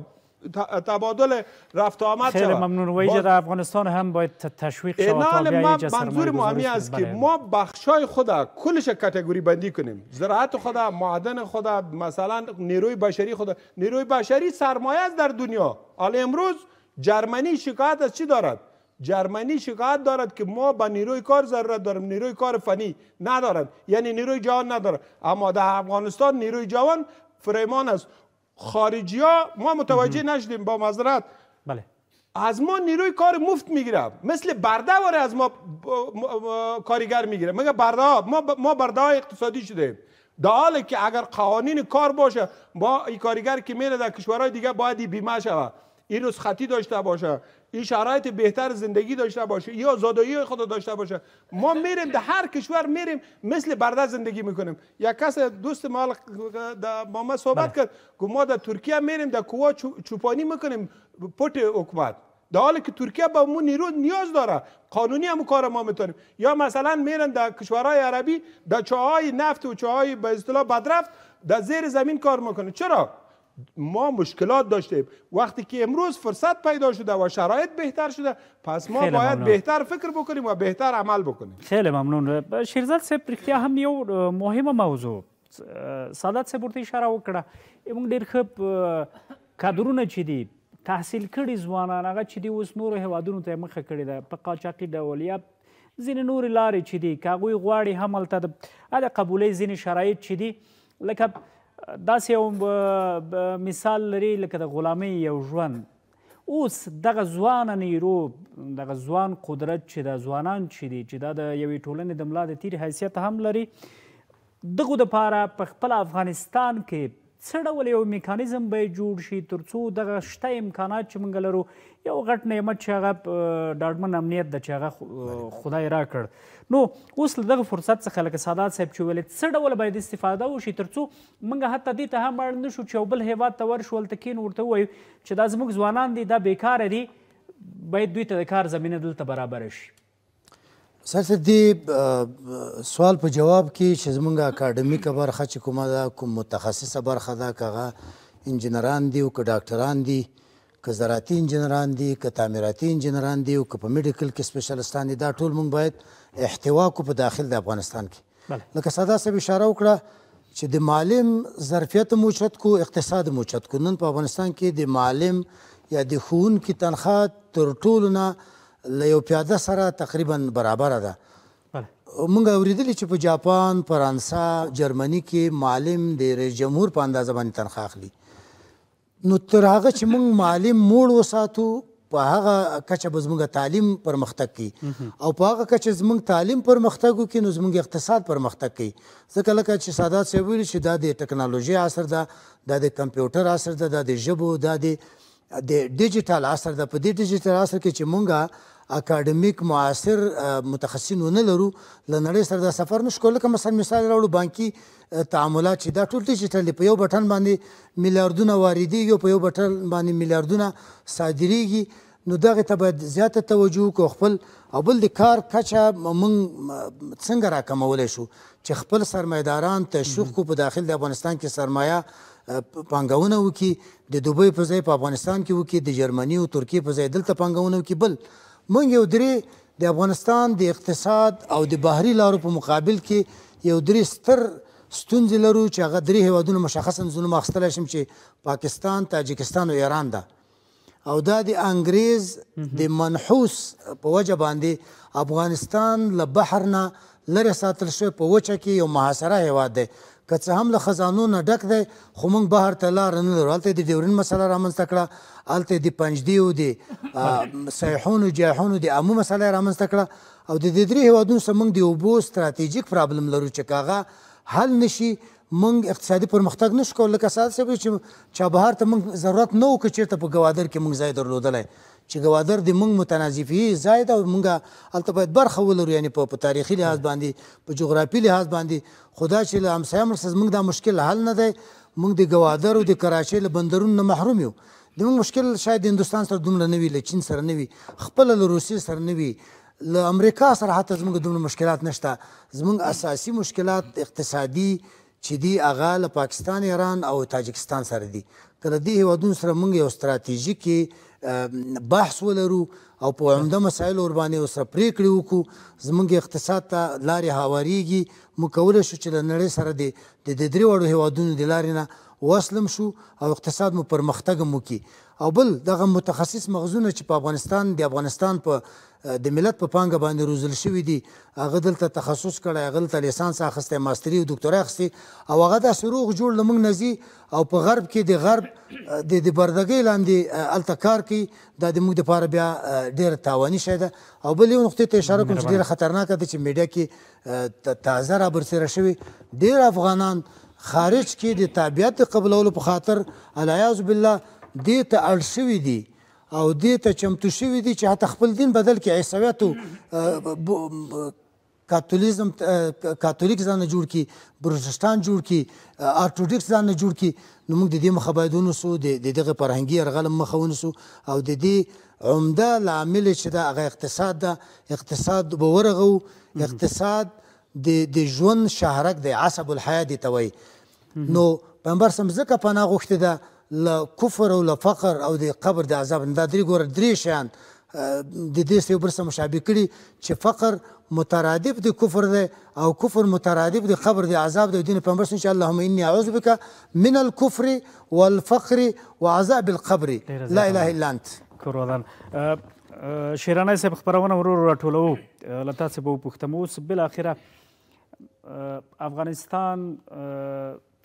تبادل رفت آمد شوه. خیلی ممنون. و اینجا در افغانستان هم باید تشویق شود تا بیایی جا منظور مهمی است که ما بخشای خود کلش کاتگوری بندی کنیم، زراعت خود، معدن خود، مثلا نیروی بشری خود. نیروی بشری سرمایه است در دنیا. حالا امروز جرمنی شکایت از چی دارد؟ جرمنی شکایت دارد که ما با نیروی کار ضرورت داریم، نیروی کار فنی ندارد، یعنی نیروی جوان ندارد. اما در افغانستان نیروی جوان فریمان است. خارجی ها ما متوجه نشدیم، با معذرت بله از ما نیروی کار مفت میگیره، مثل برده واره از ما کارگر میگیره. میگه برده ها، ما برده های اقتصادی شده، در حالی که اگر قوانین کار باشه با این کارگر که میره در کشورهای دیگه باید بیمه شود، این رخصتی داشته باشه، این شرایط بهتر زندگی داشته باشه، یا آزادی خود داشته باشه. ما میریم در هر کشور میریم مثل برده زندگی میکنیم. یک کس دوست ما با ما صحبت کرد که ما در ترکیه میریم در کوه چوپانی میکنیم پټ حکومت، در حالی که ترکیه با مو نیرو نیاز داره، قانونی هم کار ما میتونیم. یا مثلا میرن در کشورهای عربی در چاهای نفت و چاهای به اصطلاح بدرفت در زیر زمین کار میکنه. چرا؟ ما مشکلات داشتیم. وقتی که امروز فرصت پیدا شده و شرایط بهتر شده، پس ما باید بهتر فکر بکنیم و بهتر عمل بکنیم. خیلی ممنون. شیرزاد صاحب رښتیا هم یو مهمه موضوع سعادت صاحب ورته اشاره وکړه، موږ ډېر ښه کادرونه چې دي تحصیل کړي ځوانان هغه چې دي اوس نورو هیوادونو ته یې مخه کړې ده په قاچاقي ډول یا ځینې نورې لارې چې دي که هغوی غواړي هم هلته د قبولۍ ځینې شرایط چې دي لکه داسې یو مثال لري لکه د غلامۍ یو ژوند. اوس دغه ځوانه نیرو، دغه ځوان قدرت چې د ځوانان چې دي چې دا د یوې ټولنې د ملا د تیر حیثیت هم لري، دغو دپاره په خپل افغانستان کې څه ډول یو میکانیزم به جوړ شي تر څو دغه شته امکانات چې موږ لرو، یو غټ نعمت چې هغه ډاډمن امنیت ده چې هغه خدای راکړ، نو اوس له دغه فرصت څخه لکه سعادت صاحب چې ویلې څه ډول باید استفاده وشي تر څو موږ حتی دې ته هم اړ نه شو چې یو بل هیواد ته ورشو هلته کښېنو ورته ووایو چې دا زموږ ځوانان دي دا بیکاره دي، باید دوی ته د کار زمینه دلته برابره شي. سر دې سوال په جواب کې چې زموږ اکاډمیکه برخه چې کومه ده، کوم متخصصه برخه ده، که هغه انجینران دي او که ډاکټران دي، که زراعتي انجینران دي، که تعمیراتي انجینران دي او که په میډیکل کې سپیشلستان دي، دا ټول موږ باید احتوا کو په داخل د افغانستان کې. لکه ساده صاحب اشاره وکړه چې د معلم ظرفیت مو اوچت کو، اقتصاد مو اوچت کو. نن په افغانستان کې د معلم یا د ښوونکي تنخواه تر ټولو نه له یو پیاده سره تقریبا برابره ده. موږ اورېدلي چې په جاپان، فرانسه، جرمني کې معلم د رئیس جمهور په اندازه باندې تنخواه اخلي. نو تر هغه چې موږ معلم موړ وساتو په هغه کچه به زموږ تعلیم پرمختګ کوي، او په هغه کچه زموږ تعلیم پرمختګ وکړي نو زموږ اقتصاد پرمختګ کوي. ځکه لکه چې سادات صاحب ویلي چې دا د ټکنالوژۍ عصر ده، دا د کمپیوټر عصر ده، دا د ژبو، دا د ډیجیټل عصر ده. په دې ډیجیټل عصر کې چې موږ اکاډمیک معاصر متخصصین ونه لرو، له نړۍ سره دا سفر نشو کولی. لکه مثلا مثال راوړو بانکي تعاملات چې دا ټول ډیجیټل دي، په یو بټن باندې میلیاردونه واردېږي او په یو بټن باندې میلیاردونه صادریږي. نو دغې ته باید زیاته توجه وکړو. خپل او بل د کار کچه موږ څنګه راکمولی شو چې خپل سرمایهداران تشویق کړو په داخل د افغانستان کې سرمایه پانګونه وکړي، د دوبۍ په ځای په افغانستان کې وکړي، د جرمني او ترکیې په ځای دلته پانګونه وکړي. بل موږ یو درې د افغانستان د اقتصاد او د بحري لارو په مقابل کې یو درې ستر ستونزې لرو چې هغه درې هیوادونه مشخصا زه نوم اخیستلی شم چې پاکستان، تاجکستان او ایران ده. او دا د انګریز د منحوس په وجه باندې افغانستان له بحر نه لرې ساتل شوی په وچه کې یو محاصره هیواد دی که څه هم له خزانو نه ډک دی خو موږ بهر ته لاره نه لرو هلته یې د ډیورین مسله رامنځته کړه هلته یې د پنجدیو د سیحونو جیحونو د امو مسله یې رامنځته کړه او د دې درې هیوادونو سره موږ د اوبو ستراتیژیک پرابلم لرو چې که هغه حل نشي موږ اقتصادي پرمختګ نشو کولی لکه سعادت صاحب چې چابهار ته موږ ضرورت نه و که چېرته په ګوادر کې موږ ځای درلودلی چې ګوادر د موږ متنازفي ځای ده او موږ هلته باید برخه ولرو یعنی په تاریخي لحاظ باندې په جغرافي لحاظ باندې خو دا چې له همسایه ملک سره زموږ دا مشکل حل نه دی موږ د ګوادر او د کراچۍ له بندرونو نه محروم یو زموږ مشکل شاید د هندوستان سره دومره نه وي له چین سره نه وي خپله له روسیې سره نه وي له امریکا سره حتی زموږ دومره مشکلات نشته زموږ اساسي مشکلات اقتصادي چې دي هغه له پاکستان ایران او تاجکستان سره دي که له دې هیوادونو سره موږ یو ستراتیژیک بحث ولرو او په عمده مسایلو ورباندې ورسره پرېکړې وکړو زموږ اقتصاد ته لارې هواریږي موږ کولی شو چې له نړۍ سره د درې واړو هیوادونو د لارې نه وصلم شو او اقتصاد مو پرمختګ هم وکړي او بل دغه متخصص مغزونه چې په افغانستان په د ملت په پانګه باندې روزل شوي دي هغه دلته تخصص کړی هغه دلته لیسانس اخیستی ماستري او ډاکټري اخیستې او هغه داسې روغ جوړ له موږ نه ځي او په غرب کې د غرب د بردګۍ لاندې هلته کار کوي دا د موږ دپاره بیا ډېره تاواني شی ده او بل یو نقطې ته اشاره کوم چې ډېره خطرناکه ده چې میډیا کې تازه رابرسېره شوي ډېر افغانان خارج کې د تابعیت د قبلولو په خاطر العیاذ بالله دې ته اړ شوي دي او دې ته چمتو شوي دي چې حتی خپل دین بدل کړي عیسویت او کاتولیک ځان نه جوړ کړي پروتستان جوړ کړي ارتوډکس ځان نه جوړ کړي نو موږ د دې مخه باید ونیسو د دغه فرهنګي یرغل مخه ونیسو او د دې عمده لامل چې ده هغه اقتصاد ده اقتصاد به ورغو اقتصاد د ژوند شهرک دی عصب الحیاه دې ته وایي نو پیغمبر صم ځکه پناه غوښتې ده له کفر او له فقر او د قبر د عذاب دا درې شیان د دې سره یو بل سره مشابه کړي چې فقر مترادف د کفر دی او کفر مترادف د قبر د عذاب دی دین پیغمبر صلی الله اللهم انی اعوذ بک من الكفر والفقر وعذاب القبر لا اله الا انت کورودان شیرانه صاحب خبرونه ورو راټولو لتا څه به وپوښتم اوس بالاخره افغانستان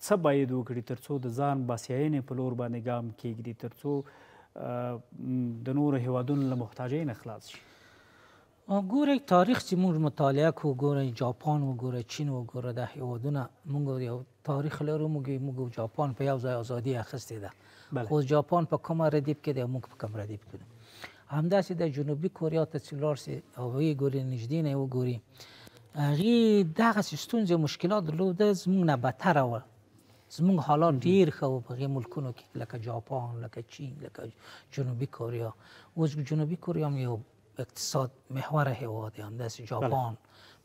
څه باید وکړي تر څو د ځان باسیاینې په لور باندې ګام کېږدي تر څو د نورو هیوادونو له محتاجۍ نه خلاص شي ګورئ تاریخ چې موږ مطالعه کوو ګورئ جاپان وګوره چین وګوره دا هیوادونه موږ یو تاریخ لرو موږ جاپان په یو ځای ازادي اخیستې ده خو جاپان په کومه ردیف کې دی موږ په کوم ردیف کې ده همداسې د جنوبي کوریا ته چې لاړ سي او ویې ګوري نږدې نه یې وګوري هغې دغسې ستونزې مشکلات درلوده زموږ نه بتره وه زموږ حالات ډېر ښه وو په هغې ملکونو کې لکه جاپان لکه چین لکه جنوبي کوریا اوس جنوبي کوریا هم یو اقتصاد محوره هیواد دی همداسې جاپان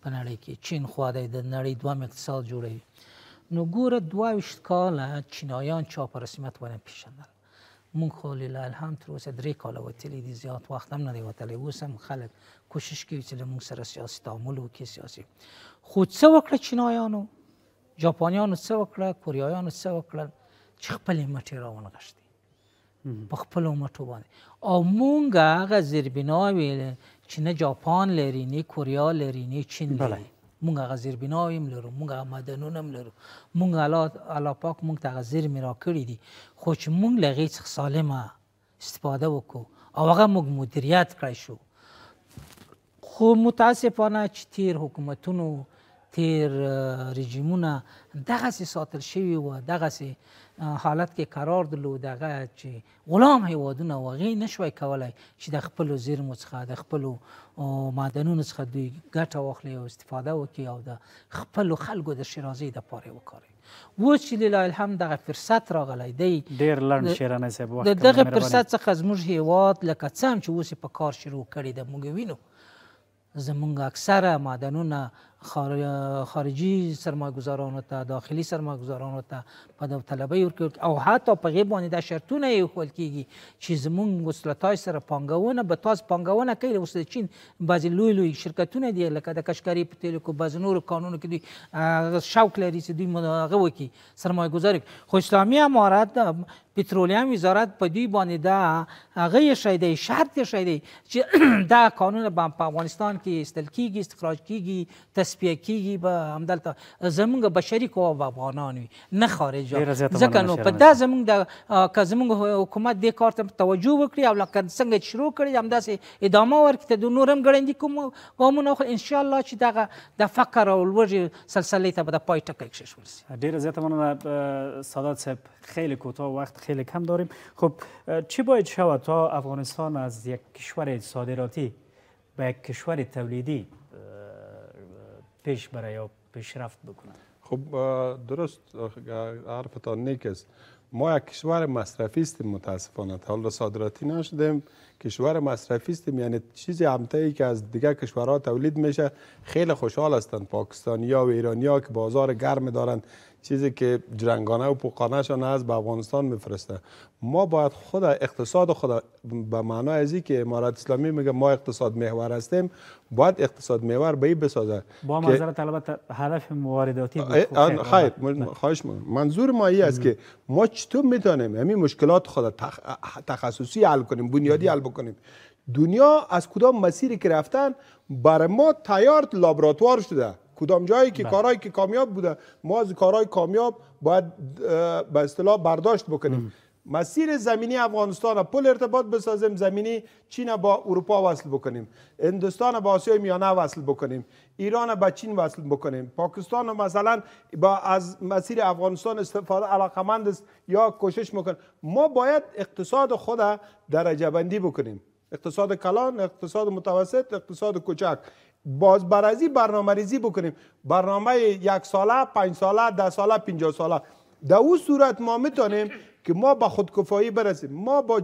په نړۍ کې چین خوا دی د نړۍ دویم اقتصاد جوړوي نو ګوره 22 کاله چینایان چا په رسمیت ونه پیژندل مونږ خو لله الحمد تر اوسه 3 کاله وتلي دي زیات وخت هم نه دی وتلی اوس هم خلک کوشش کوي چې له مونږ سره سیاسي تعامل وکړي سیاسي خو څه وکړه چینایانو جاپانیانو څه وکړه کوریایانو څه وکړل چې خپلې مټې راونغښتې په خپلو مټو باندې او مونږ هغه زیربناوې چې نه جاپان لري نه کوریا لري نه چین لري مونږ هغه زیربناوې هم لرو مونږ هغه معدنونه هم لرو مونږ الله پاک مونږ ته هغه زیرمې راکړي دي خو چې مونږ له هغې څخه سالمه استفاده وکړو او هغه مونږ مدیریت کړی شو خو متاسفانه چې تیر حکومتونو تیر رژیمونه دغسې ساتل شوي وه دغسې حالت کې قرار درلود هغه چې غلام هیوادونه و هغې نشوی کولی چې د خپلو زیرمو څخه د خپلو معدنونو څخه دوی ګټه واخلي او استفاده وکړي او د خپلو خلکو د شیرازۍ دپاره یې وکاروي اوس چې لله الحمد دغه فرصت راغلی دی ډېر لنډ شیرانه صاحب د دغه فرصت څخه زموږ هیواد لکه څه هم چې اوس یې په کار شروع کړي ده موږ وینو زمونږ اکثره معدنونه خارجي سرمایه‌ګزارانو ته داخلي سرمایه‌ګزارانو ته په داوطلبۍ ورکوي او حتی په هغې باندې دا شرطونه یې ایښودل کېږي چې زمونږ اوس له تاسو سره پانګونه به تاسو پانګونه کوي اوس د چین بعضې لوی لوی شرکتونه دي لکه د کشکري په تیلو کې بعضې نورو کانونو کې دوی شوق لري چې دوی هغه وکړي سرمایه‌ګزاري خو اسلامي امارت پترولیم وزارت په دوی باندې دا هغه یې شی دی شرط یې شی دی چې دا کانونه به په افغانستان کې ایستل کېږي استخراج کېږي تصفیه کیږي به همدلته زمونږ بشري قوا به افغانان وي نه خارج. ډېره زیاته ځکه مننه نو شیرانه په دا زمونږ که زمونږ حکومت دې کار ته توجه وکړي او لکه څنګه چې شروع کړي همداسې ادامه ورکړي ته د نور هم ګړندي کوم ګامونه واخلي انشاءالله چې دغه د فقر او لوږې سلسلې ته به د پای ټکی کشش ورسي. ډیره زیاته مننه سادات صاحب، خیلی کوتاه وقت خیلی کم داریم. خب چی باید شود تا افغانستان از یک کشور صادراتی به یک کشور تولیدی پیش بره یا پیشرفت بکنه؟ خب درست حرفتان نیک است. ما یک کشور مصرفی هستیم متاسفانه، تا حالا صادراتی نشدیم، کشور مصرفی هستیم. یعنی چیزی همتایی که از دیگه کشورها تولید میشه خیلی خوشحال هستند پاکستانیا و ایرانیا که بازار گرم دارند، چیزی که جرنگانه و پوقانهشان از به افغانستان میفرسته. ما باید خود اقتصاد خود به معنای ازی که امارت اسلامی میگه ما اقتصاد محور هستیم، باید اقتصاد محور به این بسازه. با معذرت البته هدف وارداتی خیر خواهش میکنم. منظور ما این است که ما چطور میتونیم همین مشکلات خود تخصصی حل کنیم، بنیادی حل بکنیم. دنیا از کدام مسیری که رفتن برای ما تیار لابراتوار شده، کدام جایی که کارهایی که کامیاب بوده ما از کارهای کامیاب باید به اصطلاح برداشت بکنیم. مسیر زمینی افغانستان پل ارتباط بسازیم، زمینی چین با اروپا وصل بکنیم، هندوستان با آسیای میانه وصل بکنیم، ایران با چین وصل بکنیم، پاکستان مثلا با از مسیر افغانستان استفاده علاقمند است یا کوشش میکنیم. ما باید اقتصاد خود درجه بندی بکنیم، اقتصاد کلان، اقتصاد متوسط، اقتصاد کوچک. باز برازی برنامه ریزی بکنیم، برنامه 1 ساله، 5 ساله، 10 ساله، 50 ساله. در اون صورت ما میتونیم که ما به خودکفایی برسیم. ما با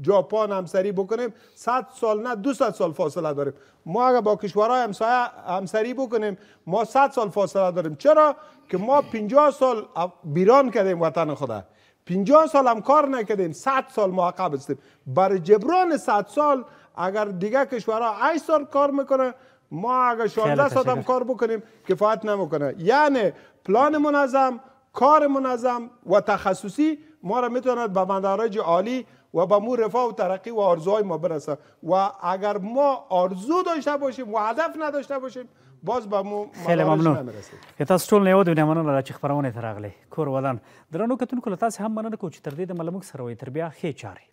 ژاپن همسری بکنیم 100 سال نه 200 سال فاصله داریم. ما اگر با کشورهای همسایه همسری بکنیم ما 100 سال فاصله داریم. چرا که ما 50 سال بیران کردیم وطن خدا، 50 سال هم کار نکردیم، 100 سال ما عقب هستیم. برای جبران 100 سال اگر دیگه کشورها 8 سال کار میکنه، ما اگر 16 سال هم کار بکنیم کفایت نمیکنه. یعنی پلان منظم، کار منظم و تخصصی ما را میتواند به مدارج عالی و به مو رفاه و ترقی و آرزوهای ما برسه. و اگر ما آرزو داشته باشیم و هدف نداشته باشیم باز به مو مدارج نمیرسیم. تاسو ټول نه ودونه مننه چې خبرونه ترغلي کور ودان درنو کتونکو له تاسو هم مننه کوم چې تر دې د ملمک سره وي تر بیا خې چاري